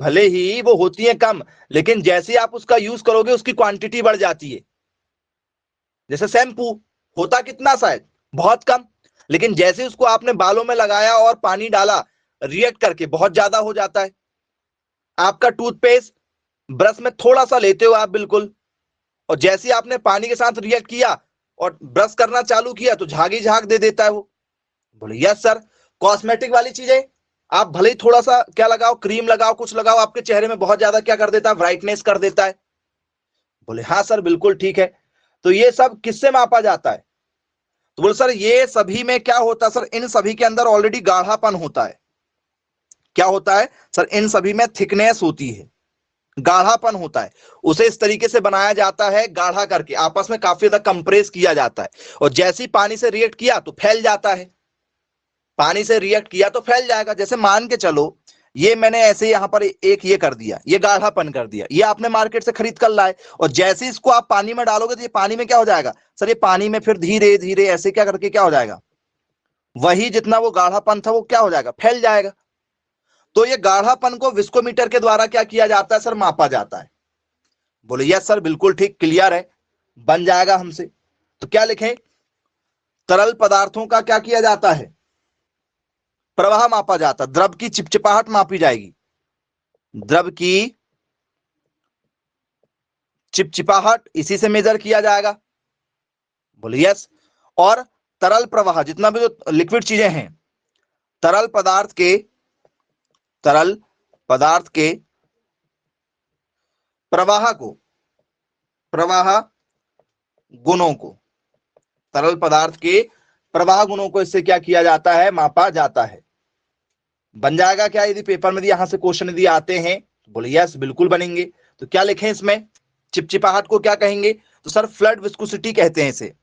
भले ही वो होती हैं कम, लेकिन जैसे आप उसका यूज करोगे उसकी क्वांटिटी बढ़ जाती है। जैसे शैम्पू होता कितना शायद बहुत कम, लेकिन जैसे उसको आपने बालों में लगाया और पानी डाला, रिएक्ट करके बहुत ज्यादा हो जाता है। आपका टूथपेस्ट, ब्रश में थोड़ा सा लेते हो आप बिल्कुल, और जैसे आपने पानी के साथ रिएक्ट किया और ब्रश करना चालू किया तो झाग ही झाग दे देता है वो। बोले यस सर। कॉस्मेटिक वाली चीजें आप भले ही थोड़ा सा क्या लगाओ, क्रीम लगाओ, कुछ लगाओ, आपके चेहरे में बहुत ज्यादा क्या कर देता है? ब्राइटनेस कर देता है। बोले हाँ सर, बिल्कुल ठीक है। तो ये सब किससे मापा जाता है? तो बोले सर ये सभी में क्या होता है सर? इन सभी के अंदर ऑलरेडी गाढ़ापन होता है। क्या होता है सर? इन सभी में थिकनेस होती है, गाढ़ापन होता है। उसे इस तरीके से बनाया जाता है, गाढ़ा करके आपस में काफी ज्यादा कंप्रेस किया जाता है, और जैसे ही पानी से रिएक्ट किया तो फैल जाता है। पानी से रिएक्ट किया तो फैल जाएगा। जैसे मान के चलो ये मैंने ऐसे यहां पर एक ये कर दिया, ये गाढ़ापन कर दिया, ये आपने मार्केट से खरीद कर लाए, और जैसे ही इसको आप पानी में डालोगे तो ये पानी में क्या हो जाएगा सर? ये पानी में फिर धीरे धीरे ऐसे क्या करके क्या हो जाएगा, वही जितना वो गाढ़ापन था वो क्या हो जाएगा? फैल जाएगा। तो ये गाढ़ापन को विस्कोमीटर के द्वारा क्या किया जाता है सर, मापा जाता है। बोले यस सर, बिल्कुल ठीक, क्लियर है, बन जाएगा हमसे। तो क्या लिखें, तरल पदार्थों का क्या किया जाता है, प्रवाह मापा जाता है, द्रव की चिपचिपाहट मापी जाएगी, द्रव की चिपचिपाहट इसी से मेजर किया जाएगा। बोले यस। और तरल प्रवाह, जितना भी जो लिक्विड चीजें हैं, तरल पदार्थ के प्रवाह को, प्रवाह गुणों को, तरल पदार्थ के प्रवाह गुणों को इससे क्या किया जाता है, मापा जाता है। बन जाएगा क्या यदि पेपर में यहां से क्वेश्चन यदि आते हैं? बोले यस, बिल्कुल बनेंगे। तो क्या लिखें इसमें, चिपचिपाहट को क्या कहेंगे, तो सर फ्लड विस्कोसिटी कहते हैं इसे।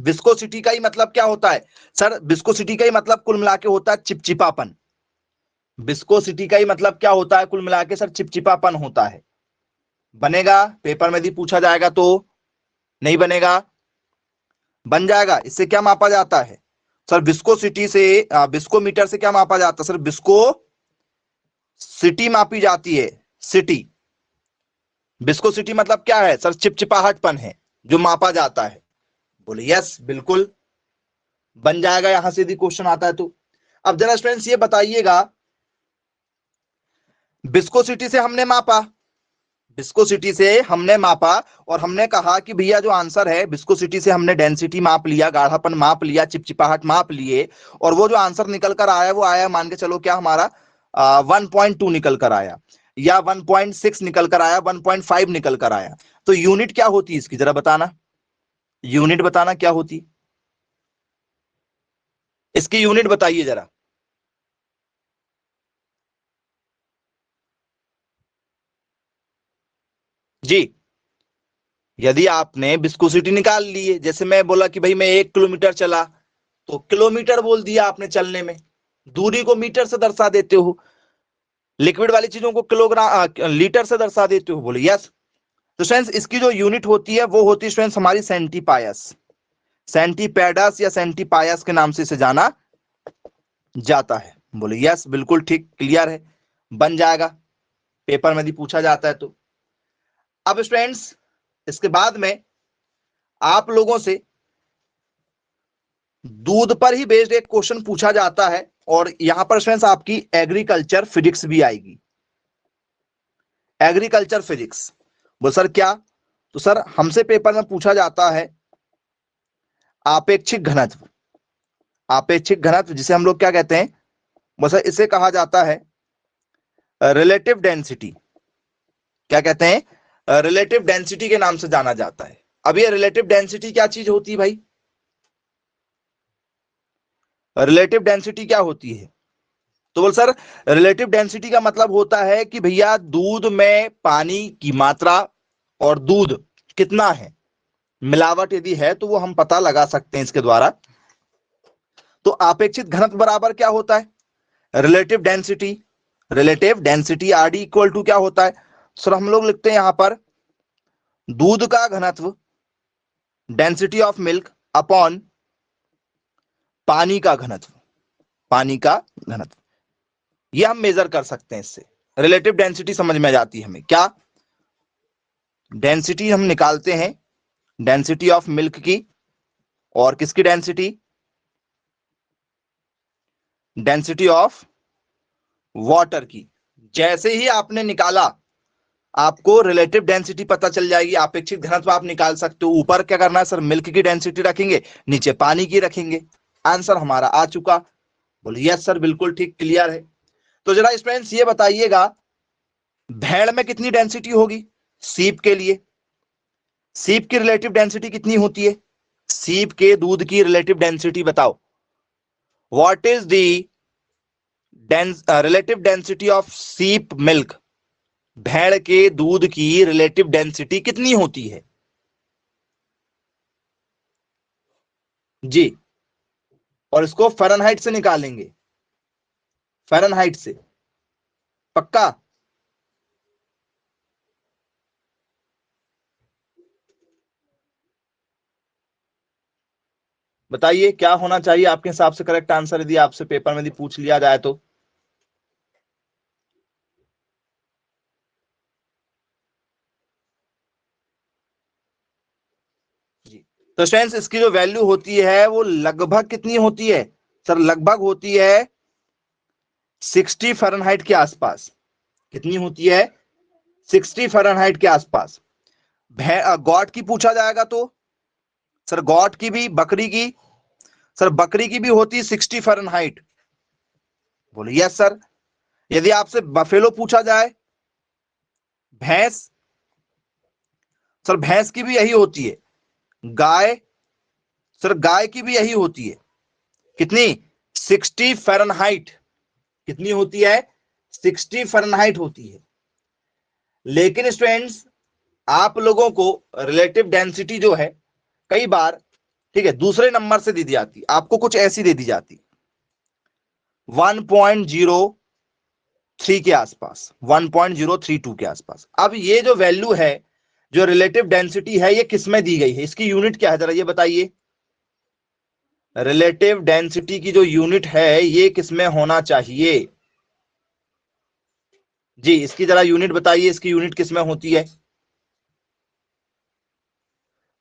विस्कोसिटी का ही मतलब क्या होता है सर, विस्कोसिटी का ही मतलब कुल मिला के होता है चिपचिपापन। विस्कोसिटी का ही मतलब क्या होता है, कुल मिला के सर चिपचिपापन होता है। बनेगा पेपर में यदि पूछा जाएगा तो? नहीं बनेगा, बन जाएगा। इससे क्या मापा जाता है सर, विस्कोसिटी से, विस्कोमीटर से क्या मापा जाता है सर, विस्कोसिटी मापी जाती है, सिटी। विस्कोसिटी मतलब क्या है सर, चिपचिपाहटपन है जो मापा जाता है। बोले यस, बिल्कुल बन जाएगा यहां से यदि क्वेश्चन आता है तो। अब जरा स्टूडेंट्स ये बताइएगा, विस्कोसिटी से हमने मापा, विस्कोसिटी से हमने मापा और हमने कहा कि भैया जो आंसर है, विस्कोसिटी से हमने डेंसिटी माप लिया, गाढ़ापन माप लिया, चिपचिपाहट माप लिए, और वो जो आंसर निकल कर आया वो आया, मान के चलो क्या हमारा 1.2 निकल कर आया, या 1.6 निकल कर आया, 1.5 निकल कर आया। तो यूनिट क्या होती है इसकी, जरा बताना, यूनिट बताना क्या होती, इसकी यूनिट बताइए जरा। जी, यदि आपने विस्कोसिटी निकाल ली है, जैसे मैं बोला कि भाई मैं 1 किलोमीटर चला, तो किलोमीटर बोल दिया आपने चलने में, दूरी को मीटर से दर्शा देते हो, लिक्विड वाली चीजों को किलोग्राम लीटर से दर्शा देते हो। बोले यस। तो स्टूडेंट्स इसकी जो यूनिट होती है वो होती है स्टूडेंट्स हमारी सेंटीपायस, सेंटीपेडस या सेंटीपायस के नाम से इसे जाना जाता है। बोले यस, बिल्कुल ठीक, क्लियर है, बन जाएगा पेपर में यदि पूछा जाता है तो। अब स्टूडेंट्स इसके बाद में आप लोगों से दूध पर ही बेस्ड एक क्वेश्चन पूछा जाता है, और यहां पर स्टूडेंट्स आपकी एग्रीकल्चर फिजिक्स भी आएगी, एग्रीकल्चर फिजिक्स। वो सर क्या, तो सर हमसे पेपर में पूछा जाता है आपेक्षिक घनत्व, आपेक्षिक घनत्व जिसे हम लोग क्या कहते हैं, वो सर इसे कहा जाता है रिलेटिव डेंसिटी। क्या कहते हैं, रिलेटिव डेंसिटी के नाम से जाना जाता है। अब ये रिलेटिव डेंसिटी क्या चीज होती है भाई, रिलेटिव डेंसिटी क्या होती है, तो बोल सर रिलेटिव डेंसिटी का मतलब होता है कि भैया दूध में पानी की मात्रा और दूध कितना है, मिलावट यदि है तो वो हम पता लगा सकते हैं इसके द्वारा। तो अपेक्षित घनत्व बराबर क्या होता है, relative density, relative density RD equal to क्या होता है सर, हम लोग लिखते हैं यहां पर दूध का घनत्व, डेंसिटी ऑफ मिल्क अपॉन पानी का घनत्व, पानी का घनत्व, ये हम मेजर कर सकते हैं इससे। रिलेटिव डेंसिटी समझ में आ जाती है हमें, क्या डेंसिटी हम निकालते हैं, डेंसिटी ऑफ मिल्क की, और किसकी डेंसिटी, डेंसिटी ऑफ वाटर की। जैसे ही आपने निकाला आपको रिलेटिव डेंसिटी पता चल जाएगी, अपेक्षित घनत्व आप निकाल सकते हो। ऊपर क्या करना है सर, मिल्क की डेंसिटी रखेंगे, नीचे पानी की रखेंगे, आंसर हमारा आ चुका। बोलिए यस सर, बिल्कुल ठीक, क्लियर है। तो जरा स्टूडेंट्स ये बताइएगा, भेड़ में कितनी डेंसिटी होगी सीप के लिए, सीप की रिलेटिव डेंसिटी कितनी होती है, सीप के दूध की रिलेटिव डेंसिटी बताओ, what is the relative density of सीप मिल्क, भेड़ के दूध की रिलेटिव डेंसिटी कितनी होती है जी। और इसको फ़ारेनहाइट से निकालेंगे, फ़ारेनहाइट से, पक्का? बताइए क्या होना चाहिए आपके हिसाब से करेक्ट आंसर, यदि आपसे पेपर में यदि पूछ लिया जाए तो। तो स्टूडेंट्स इसकी जो वैल्यू होती है वो लगभग कितनी होती है सर? लगभग होती है 60 फ़ारेनहाइट के आसपास। कितनी होती है? 60 फ़ारेनहाइट के आसपास। गॉट की पूछा जाएगा तो सर गॉट की भी, बकरी की, सर बकरी की भी होती है 60 फ़ारेनहाइट। बोले यस सर। यदि आपसे बफेलो पूछा जाए, भैंस, सर भैंस की भी यही होती है। गाय, सर गाय की भी यही होती है। कितनी? 60 फ़ारेनहाइट। कितनी होती है? 60 फ़ारेनहाइट होती है। लेकिन स्टूडेंट्स आप लोगों को रिलेटिव डेंसिटी जो है कई बार, ठीक है, दूसरे नंबर से दी जाती, आपको कुछ ऐसी दे दी जाती 1.03 के आसपास, 1.032 के आसपास। अब ये जो वैल्यू है, जो रिलेटिव डेंसिटी है, ये किसमें दी गई है? इसकी यूनिट क्या है जरा ये बताइए। रिलेटिव डेंसिटी की जो यूनिट है ये किसमें होना चाहिए जी? इसकी जरा यूनिट बताइए, इसकी यूनिट किसमें होती है?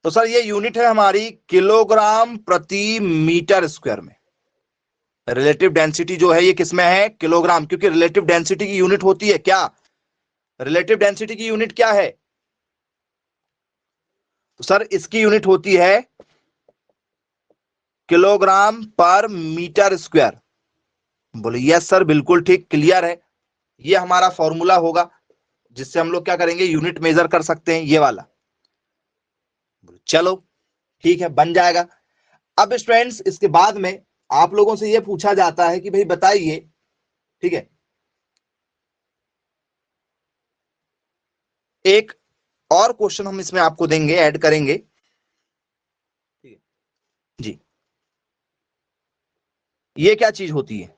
तो सर ये यूनिट है हमारी किलोग्राम प्रति मीटर स्क्वायर में। रिलेटिव डेंसिटी जो है ये किसमें है? किलोग्राम, क्योंकि रिलेटिव डेंसिटी की यूनिट होती है क्या? रिलेटिव डेंसिटी की यूनिट क्या है? तो सर इसकी यूनिट होती है किलोग्राम पर मीटर स्क्वायर। बोले यस सर, बिल्कुल ठीक, क्लियर है। ये हमारा फॉर्मूला होगा जिससे हम लोग क्या करेंगे? यूनिट मेजर कर सकते हैं, ये वाला। चलो ठीक है, बन जाएगा। अब स्टूडेंट्स इसके बाद में आप लोगों से यह पूछा जाता है कि भाई बताइए, ठीक है, एक और क्वेश्चन हम इसमें आपको देंगे, ऐड करेंगे, ठीक है जी। ये क्या चीज होती है?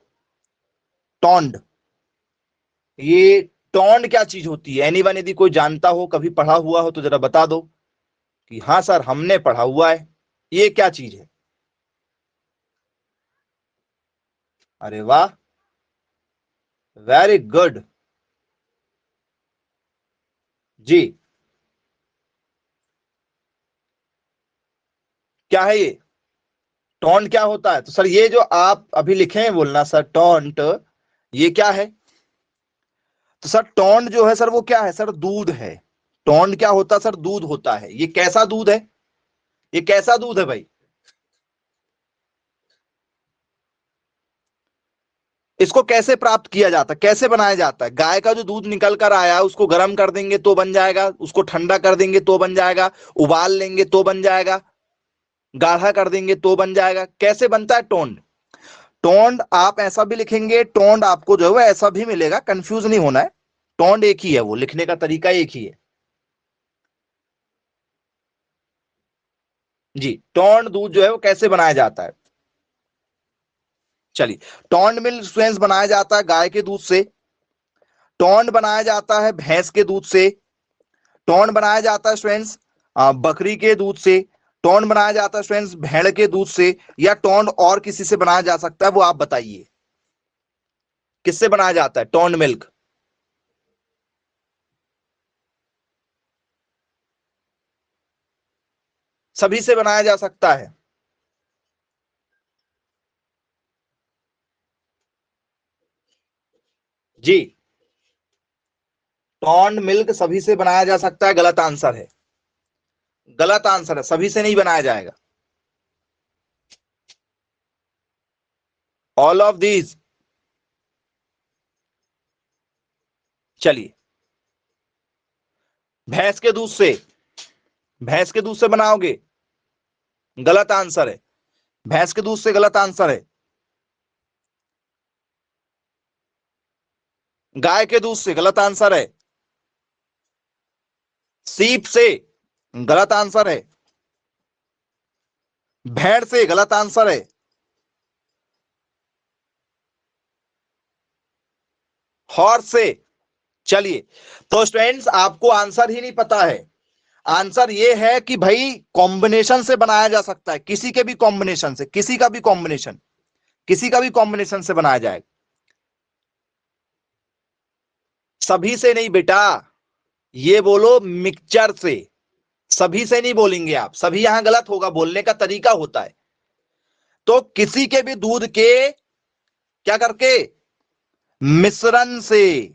टॉन्ड। ये टॉन्ड क्या चीज होती है? एनीवन यदि कोई जानता हो, कभी पढ़ा हुआ हो तो जरा बता दो कि हाँ सर हमने पढ़ा हुआ है। ये क्या चीज है? अरे वाह, वेरी गुड जी। क्या है ये? टॉन्ट क्या होता है? तो सर ये जो आप अभी लिखे हैं बोलना सर, टॉन्ट, ये क्या है? तो सर टॉन्ट जो है सर वो क्या है सर? दूध है। टॉन्ट क्या होता है सर? दूध होता है। ये कैसा दूध है? ये कैसा दूध है भाई? इसको कैसे प्राप्त किया जाता है, कैसे बनाया जाता है? गाय का जो दूध निकल कर आया उसको गर्म कर देंगे तो बन जाएगा, उसको ठंडा कर देंगे तो बन जाएगा, उबाल लेंगे तो बन जाएगा, गाढ़ा कर देंगे तो बन जाएगा। कैसे बनता है टोंड? टोंड आप ऐसा भी लिखेंगे, टोंड आपको जो है ऐसा भी मिलेगा, कंफ्यूज नहीं होना है। टोंड एक ही है, वो लिखने का तरीका एक ही है जी। टोंड दूध जो है वो कैसे बनाया जाता है? चलिए, टोंड मिल्क स्वेंस बनाया जाता है गाय के दूध से। टोंड बनाया जाता है भैंस के दूध से। टोंड बनाया जाता है स्टूडेंट्स बकरी के दूध से। टोंड बनाया जाता है स्टूडेंट्स भेड़ के दूध से। या टोंड और किसी से बनाया जा सकता है, वो आप बताइए किससे बनाया जाता है टोंड मिल्क? सभी से बनाया जा सकता है जी। टोंड मिल्क सभी से बनाया जा सकता है, गलत आंसर है। गलत आंसर है, सभी से नहीं बनाया जाएगा। All of these. चलिए, भैंस के दूध से, भैंस के दूध से बनाओगे, गलत आंसर है। भैंस के दूध से गलत आंसर है। गाय के दूध से गलत आंसर है। सीप से गलत आंसर है। भेड़ से गलत आंसर है। हॉर्स से। चलिए, तो स्टूडेंट्स आपको आंसर ही नहीं पता है। आंसर ये है कि भाई कॉम्बिनेशन से बनाया जा सकता है, किसी के भी कॉम्बिनेशन से, किसी का भी कॉम्बिनेशन, किसी का भी कॉम्बिनेशन से बनाया जाएगा, सभी से नहीं बेटा। ये बोलो मिक्सचर से, सभी से नहीं बोलेंगे आप, सभी यहां गलत होगा, बोलने का तरीका होता है। तो किसी के भी दूध के क्या करके मिश्रण से,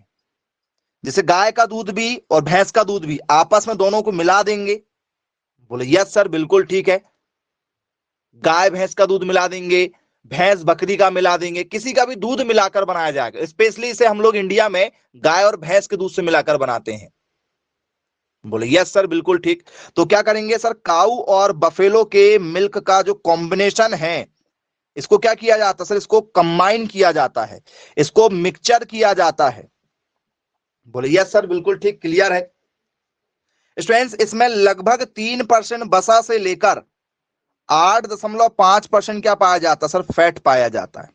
जैसे गाय का दूध भी और भैंस का दूध भी आपस में दोनों को मिला देंगे। बोले यस सर बिल्कुल ठीक है, गाय भैंस का दूध मिला देंगे, भैंस बकरी का मिला देंगे, किसी का भी दूध मिलाकर बनाया जाएगा। स्पेशली इसे हम लोग इंडिया में गाय और भैंस के दूध से मिलाकर बनाते हैं। बोले यस सर बिल्कुल ठीक। तो क्या करेंगे सर, काऊ और बफेलो के मिल्क का जो कॉम्बिनेशन है, इसको क्या किया जाता है सर, इसको कंबाइन किया जाता है, इसको मिक्सचर किया जाता है। बोले यस सर बिल्कुल ठीक, क्लियर है स्टूडेंट्स। इसमें लगभग 3% बसा से लेकर 8.5% क्या पाया जाता है सर, फैट पाया जाता है।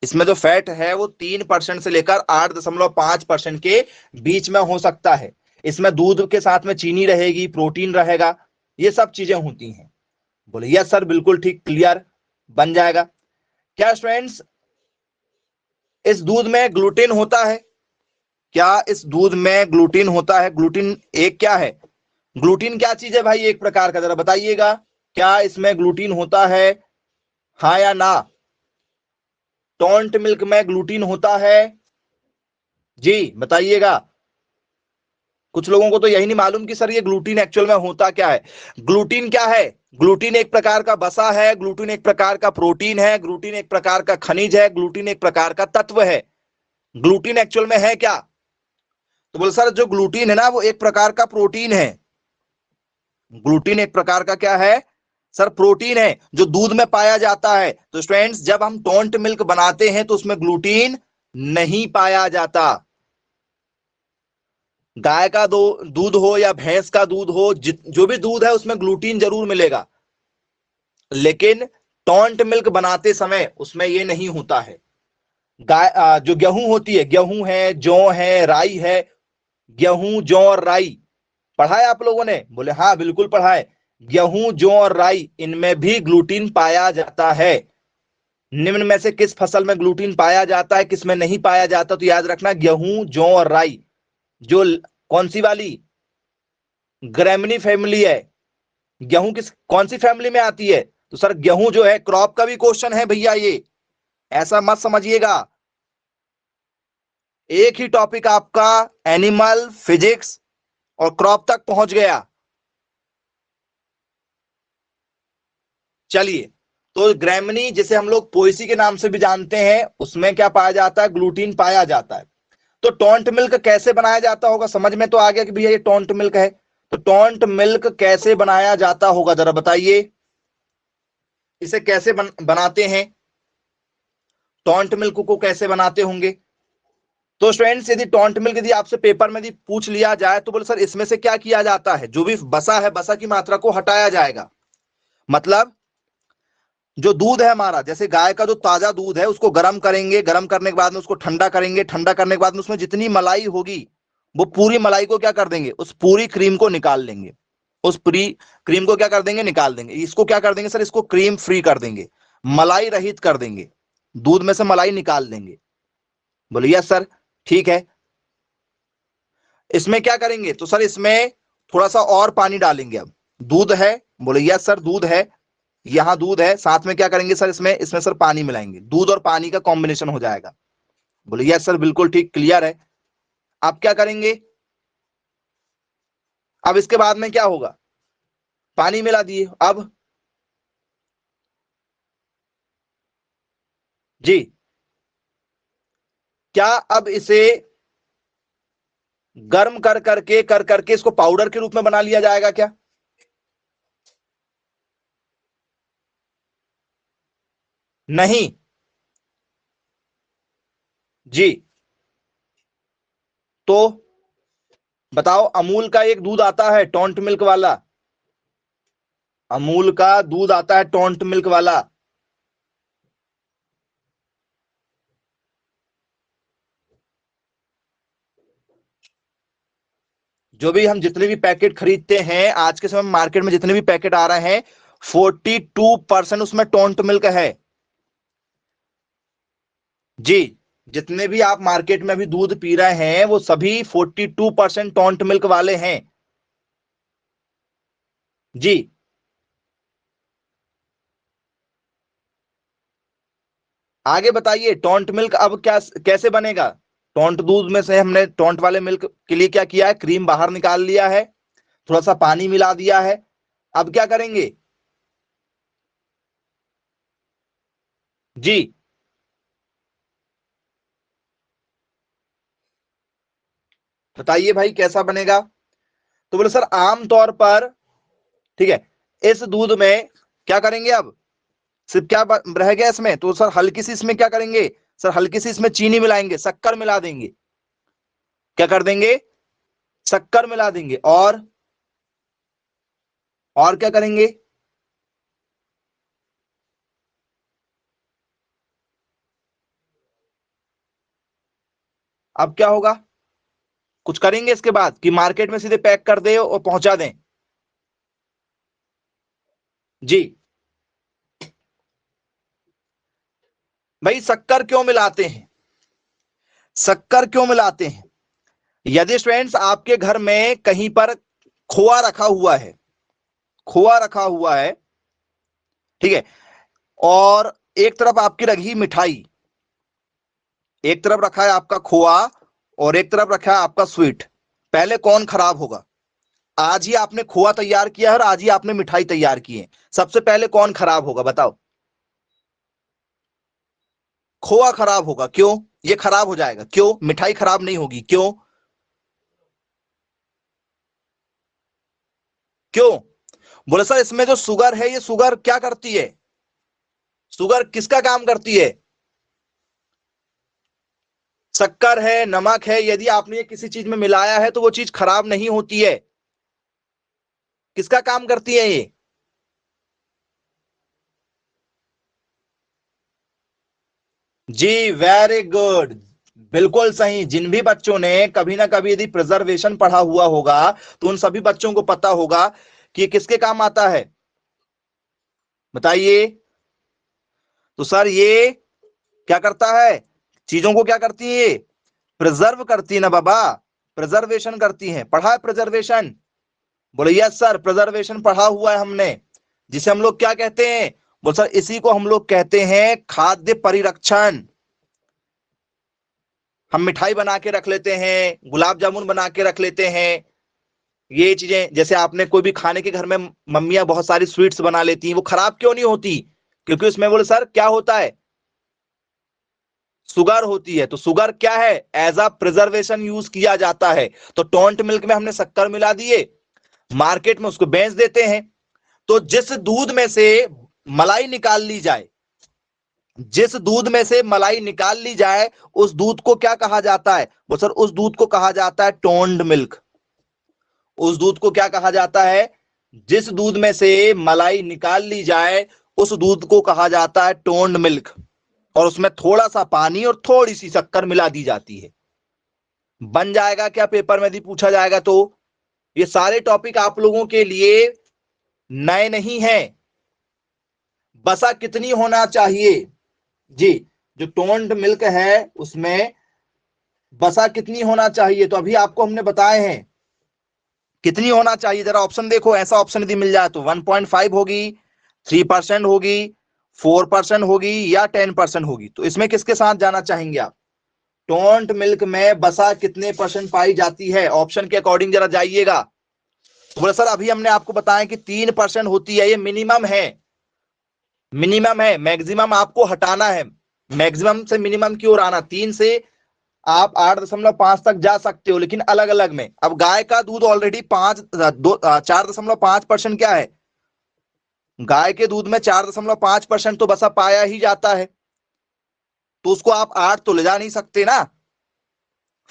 इसमें जो फैट है वो 3% से लेकर 8.5% के बीच में हो सकता है। इसमें दूध के साथ में चीनी रहेगी, प्रोटीन रहेगा, ये सब चीजें होती हैं। बोले यस सर बिल्कुल ठीक, क्लियर, बन जाएगा। क्या स्टूडेंट्स इस दूध में ग्लूटेन होता है? क्या इस दूध में ग्लूटेन होता है? ग्लूटेन एक क्या है, ग्लूटीन क्या चीज है भाई, एक प्रकार का, जरा बताइएगा, क्या इसमें ग्लूटीन होता है, हाँ या ना? टोंट मिल्क में ग्लूटीन होता है? जी बताइएगा। कुछ लोगों को तो यही नहीं मालूम कि सर ये ग्लूटीन एक्चुअल में होता क्या है। ग्लूटीन क्या है? ग्लूटीन एक प्रकार का वसा है, ग्लूटीन एक प्रकार का प्रोटीन है, ग्लूटीन एक प्रकार का खनिज है, ग्लूटीन एक प्रकार का तत्व है। ग्लूटीन एक्चुअल में है क्या? तो बोल सर जो ग्लूटीन है ना वो एक प्रकार का प्रोटीन है। ग्लूटीन एक प्रकार का क्या है सर, प्रोटीन है जो दूध में पाया जाता है। तो स्टूडेंट्स जब हम टोंट मिल्क बनाते हैं तो उसमें ग्लूटीन नहीं पाया जाता। गाय का दूध हो या भैंस का दूध हो, जो भी दूध है उसमें ग्लूटीन जरूर मिलेगा, लेकिन टोंट मिल्क बनाते समय उसमें ये नहीं होता है। गाय जो गेहूं होती है, गेहूं है, जौ है, राई है, गेहूं जौ और राई पढ़ा है आप लोगों ने? बोले हाँ बिल्कुल पढ़ा है। गेहूं जौ और राई इनमें भी ग्लूटीन पाया जाता है। निम्न में से किस फसल में ग्लूटीन पाया जाता है, किस में नहीं पाया जाता? तो याद रखना गेहूं जौ और राई, जो कौन सी वाली, ग्रेमिनी फैमिली है। गेहूं किस कौन सी फैमिली में आती है? तो सर गेहूं जो है, क्रॉप का भी क्वेश्चन है भैया, ये ऐसा मत समझिएगा। एक ही टॉपिक आपका एनिमल फिजिक्स और क्रॉप तक पहुंच गया। चलिए, तो ग्रेमिनी जिसे हम लोग पोएसी के नाम से भी जानते हैं, उसमें क्या पाया जाता है, ग्लूटीन पाया जाता है। तो टोंट मिल्क कैसे बनाया जाता होगा, समझ में तो आ गया कि भैया ये टोंट मिल्क है। तो टोंट मिल्क कैसे बनाया जाता होगा जरा बताइए, इसे कैसे बनाते हैं, टोंट मिल्क को कैसे बनाते होंगे? तो स्टूडेंट्स यदि टोंट मिल्क यदि आपसे पेपर में यदि पूछ लिया जाए तो बोले सर इसमें से क्या किया जाता है, जो भी बसा है बसा की मात्रा को हटाया जाएगा। मतलब जो दूध है हमारा, जैसे गाय का जो ताजा दूध है उसको गर्म करेंगे, गर्म करने के बाद में उसको ठंडा करेंगे, ठंडा करने के बाद में उसमें जितनी मलाई होगी वो पूरी मलाई को क्या कर देंगे, उस पूरी क्रीम को निकाल लेंगे, उस पूरी क्रीम को क्या कर देंगे, निकाल देंगे। इसको क्या कर देंगे सर, इसको क्रीम फ्री कर देंगे, मलाई रहित कर देंगे, दूध में से मलाई निकाल देंगे। बोलिए यस सर ठीक है। इसमें क्या करेंगे, तो सर इसमें थोड़ा सा और पानी डालेंगे। अब दूध है, बोले यस सर दूध है, यहां दूध है, साथ में क्या करेंगे सर, इसमें इसमें सर पानी मिलाएंगे, दूध और पानी का कॉम्बिनेशन हो जाएगा। बोले यस सर बिल्कुल ठीक, क्लियर है। आप क्या करेंगे, अब इसके बाद में क्या होगा, पानी मिला दिए, अब जी क्या अब इसे गर्म कर करके इसको पाउडर के रूप में बना लिया जाएगा क्या? नहीं जी। तो बताओ, अमूल का एक दूध आता है टोंट मिल्क वाला, अमूल का दूध आता है टोंट मिल्क वाला, जो भी हम जितने भी पैकेट खरीदते हैं आज के समय में मार्केट में जितने भी पैकेट आ रहे हैं 42% उसमें टोंट मिल्क है जी। जितने भी आप मार्केट में अभी दूध पी रहे हैं वो सभी 42% टोंट मिल्क वाले हैं। जी, आगे बताइए। टोंट मिल्क अब क्या कैसे बनेगा? टोंट दूध में से हमने टोंट वाले मिल्क के लिए क्या किया है, क्रीम बाहर निकाल लिया है, थोड़ा सा पानी मिला दिया है। अब क्या करेंगे? जी, बताइए भाई कैसा बनेगा? तो बोले सर आम तौर पर, ठीक है, इस दूध में क्या करेंगे अब? सिर्फ क्या रह गया इसमें? तो सर हल्की सी इसमें क्या करेंगे? सर हल्की सी इसमें चीनी मिलाएंगे, शक्कर मिला देंगे। क्या कर देंगे? शक्कर मिला देंगे। और क्या करेंगे? अब क्या होगा? कुछ करेंगे इसके बाद कि मार्केट में सीधे पैक कर दे और पहुंचा दें? जी, भाई शक्कर क्यों मिलाते हैं? शक्कर क्यों मिलाते हैं? यदि स्टूडेंट्स आपके घर में कहीं पर खोआ रखा हुआ है, खोआ रखा हुआ है, ठीक है, और एक तरफ आपकी रखी मिठाई, एक तरफ रखा है आपका खोआ और एक तरफ रखा है आपका स्वीट, पहले कौन खराब होगा? आज ही आपने खोआ तैयार किया है और आज ही आपने मिठाई तैयार की है, सबसे पहले कौन खराब होगा बताओ? खोआ खराब होगा। क्यों? ये खराब हो जाएगा। क्यों? मिठाई खराब नहीं होगी। क्यों? क्यों? बोले सर इसमें जो शुगर है, ये शुगर क्या करती है? शुगर किसका काम करती है? शक्कर है, नमक है, यदि आपने ये किसी चीज में मिलाया है तो वो चीज खराब नहीं होती है। किसका काम करती है ये? जी, वेरी गुड, बिल्कुल सही। जिन भी बच्चों ने कभी ना कभी यदि प्रिजर्वेशन पढ़ा हुआ होगा तो उन सभी बच्चों को पता होगा कि ये किसके काम आता है। बताइए। तो सर ये क्या करता है? चीजों को क्या करती है? प्रिजर्व करती है ना बाबा, प्रिजर्वेशन करती है। पढ़ा है प्रिजर्वेशन? बोले यस सर, प्रिजर्वेशन पढ़ा हुआ है हमने। जिसे हम लोग क्या कहते हैं? बोल सर इसी को हम लोग कहते हैं खाद्य परिरक्षण। हम मिठाई बना के रख लेते हैं, गुलाब जामुन बना के रख लेते हैं, ये चीजें जैसे आपने कोई भी खाने के घर में मम्मियां बहुत सारी स्वीट्स बना लेती हैं, वो खराब क्यों नहीं होती? क्योंकि उसमें बोले सर क्या होता है? शुगर होती है। तो शुगर क्या है? एज अ प्रिजर्वेशन यूज किया जाता है। तो टोंट मिल्क में हमने शक्कर मिला दिए, मार्केट में उसको बेच देते हैं। तो जिस दूध में से मलाई निकाल ली जाए, जिस दूध में से मलाई निकाल ली जाए, उस दूध को क्या कहा जाता है? वो सर उस दूध को कहा जाता है टोन्ड मिल्क। उस दूध को क्या कहा जाता है? जिस दूध में से मलाई निकाल ली जाए उस दूध को कहा जाता है टोन्ड मिल्क, और उसमें थोड़ा सा पानी और थोड़ी सी शक्कर मिला दी जाती है। बन जाएगा क्या पेपर में यदि पूछा जाएगा तो? ये सारे टॉपिक आप लोगों के लिए नए नहीं हैं। बसा कितनी होना चाहिए? जी, जो टोन्ड मिल्क है उसमें बसा कितनी होना चाहिए? तो अभी आपको हमने बताए हैं कितनी होना चाहिए। जरा ऑप्शन देखो, ऐसा ऑप्शन यदि मिल जाए तो 1.5 होगी, 3% होगी, 4% होगी या 10% होगी। तो इसमें किसके साथ जाना चाहेंगे आप? टोंट मिल्क में बसा कितने परसेंट पाई जाती है? ऑप्शन के अकॉर्डिंग जरा जाइएगा। तो बोले सर अभी हमने आपको बताया कि 3% होती है, ये मिनिमम है, मिनिमम है, मैक्सिमम आपको हटाना है। मैक्सिमम से मिनिमम की ओर आना, 3 से आप 8.5 तक जा सकते हो, लेकिन अलग अलग में। अब गाय का दूध ऑलरेडी 4.5% क्या है? गाय के दूध में 4.5% तो बसा पाया ही जाता है। तो उसको आप 8 तो ले जा नहीं सकते ना,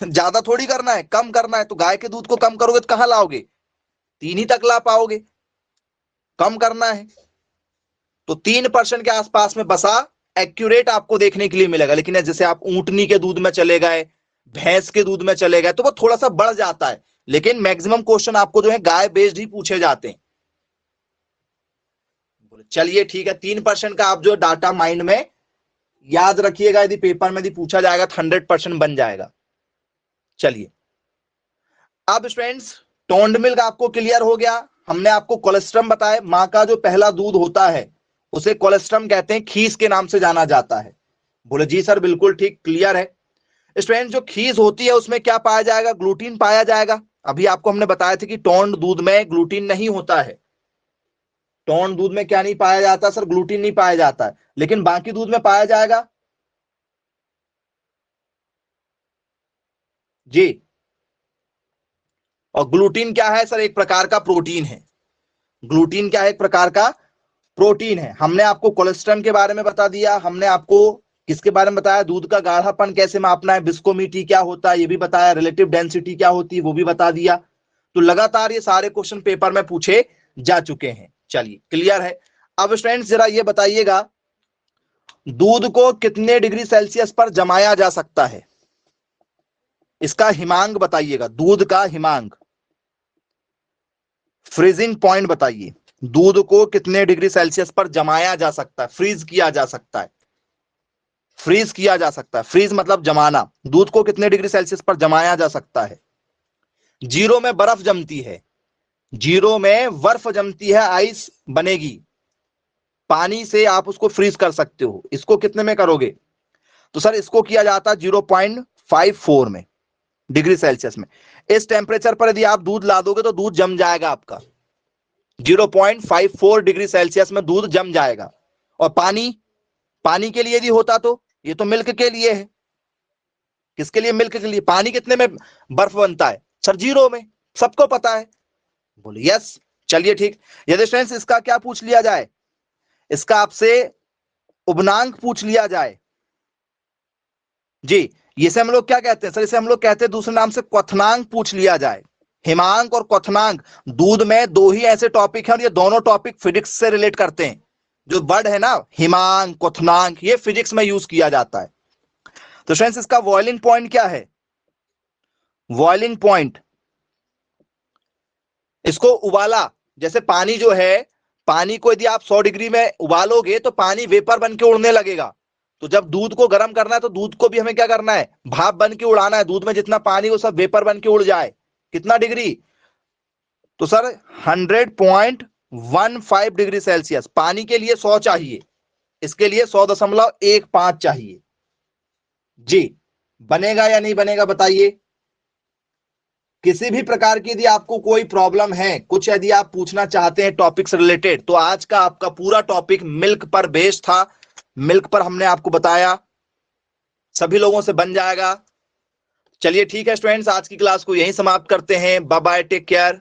ज्यादा थोड़ी करना है, कम करना है। तो गाय के दूध को कम करोगे तो कहां लाओगे? 3 ही तक ला पाओगे, कम करना है। तो 3% के आसपास में बसा एक्यूरेट आपको देखने के लिए मिलेगा। लेकिन जैसे आप ऊंटनी के दूध में चले गए, भैंस के दूध में चले गए, तो वो थोड़ा सा बढ़ जाता है। लेकिन मैक्सिमम क्वेश्चन आपको जो है गाय बेस्ड ही पूछे जाते हैं। चलिए ठीक है, 3% का आप जो डाटा माइंड में याद रखिएगा, यदि पेपर में यदि पूछा जाएगा तो 100% बन जाएगा। चलिए, अब स्टूडेंट्स टोंड मिल्क आपको क्लियर हो गया। हमने आपको कोलेस्ट्रम बताया, माँ का जो पहला दूध होता है उसे कोलेस्ट्रम कहते हैं, खीस के नाम से जाना जाता है। बोले जी सर बिल्कुल ठीक, क्लियर है। स्टूडेंट जो खीस होती है उसमें क्या पाया जाएगा? ग्लूटीन पाया जाएगा। अभी आपको हमने बताया था कि टोन्ड दूध में ग्लूटीन नहीं होता है। टोन्ड दूध में क्या नहीं पाया जाता सर? ग्लूटीन नहीं पाया जाता है, लेकिन बाकी दूध में पाया जाएगा जी। और ग्लूटीन क्या है सर? एक प्रकार का प्रोटीन है। ग्लूटीन क्या है? एक प्रकार का प्रोटीन है। हमने आपको कोलेस्ट्रम के बारे में बता दिया, हमने आपको किसके बारे में बताया? दूध का गाढ़ापन कैसे मापना है, विस्कोमिटी क्या होता है ये भी बताया, रिलेटिव डेंसिटी क्या होती है वो भी बता दिया। तो लगातार ये सारे क्वेश्चन पेपर में पूछे जा चुके हैं। चलिए क्लियर है। अब स्टूडेंट्स जरा ये बताइएगा, दूध को कितने डिग्री सेल्सियस पर जमाया जा सकता है? इसका हिमांक बताइएगा, दूध का हिमांक, फ्रीजिंग पॉइंट बताइए। दूध को कितने डिग्री सेल्सियस पर जमाया जा सकता है, फ्रीज किया जा सकता है? फ्रीज किया जा सकता है, फ्रीज मतलब जमाना। दूध को कितने डिग्री सेल्सियस पर जमाया जा सकता है? जीरो में बर्फ जमती है, जीरो में बर्फ जमती है, आइस बनेगी, पानी से आप उसको फ्रीज कर सकते हो। इसको कितने में करोगे? तो सर इसको किया जाता है 0.54 में डिग्री सेल्सियस में। इस टेम्परेचर पर यदि आप दूध ला दोगे तो दूध जम जाएगा आपका, 0.54 डिग्री सेल्सियस में दूध जम जाएगा। और पानी, पानी के लिए यदि होता तो, ये तो मिल्क के लिए है। किसके लिए? मिल्क के लिए। पानी कितने में बर्फ बनता है सर? जीरो में, सबको पता है। बोले यस। चलिए ठीक। यदि स्टूडेंट्स इसका क्या पूछ लिया जाए, इसका आपसे उपनांक पूछ लिया जाए जी, इसे हम लोग क्या कहते हैं सर? इसे हम लोग कहते हैं दूसरे नाम से क्वथनांक पूछ लिया जाए। हिमांक और क्वथनांक, दूध में दो ही ऐसे टॉपिक हैं और ये दोनों टॉपिक फिजिक्स से रिलेट करते हैं। जो वर्ड है ना हिमांक, क्वथनांक, ये फिजिक्स में यूज किया जाता है। तो फ्रेंड्स इसका बॉइलिंग पॉइंट क्या है? बॉइलिंग पॉइंट, इसको उबाला, जैसे पानी जो है, पानी को यदि आप 100 डिग्री में उबालोगे तो पानी वेपर बन के उड़ने लगेगा। तो जब दूध को गर्म करना है तो दूध को भी हमें क्या करना है? भाप बन के उड़ाना है। दूध में जितना पानी वो सब वेपर बन के उड़ जाए। कितना डिग्री? तो सर 100.15 डिग्री सेल्सियस। पानी के लिए 100 चाहिए, इसके लिए 100.15 चाहिए जी। बनेगा या नहीं बनेगा बताइए? किसी भी प्रकार की यदि आपको कोई प्रॉब्लम है, कुछ यदि आप पूछना चाहते हैं टॉपिक से रिलेटेड, तो आज का आपका पूरा टॉपिक मिल्क पर बेस्ड था। मिल्क पर हमने आपको बताया, सभी लोगों से बन जाएगा। चलिए ठीक है स्टूडेंट्स, आज की क्लास को यहीं समाप्त करते हैं। Bye bye, take care.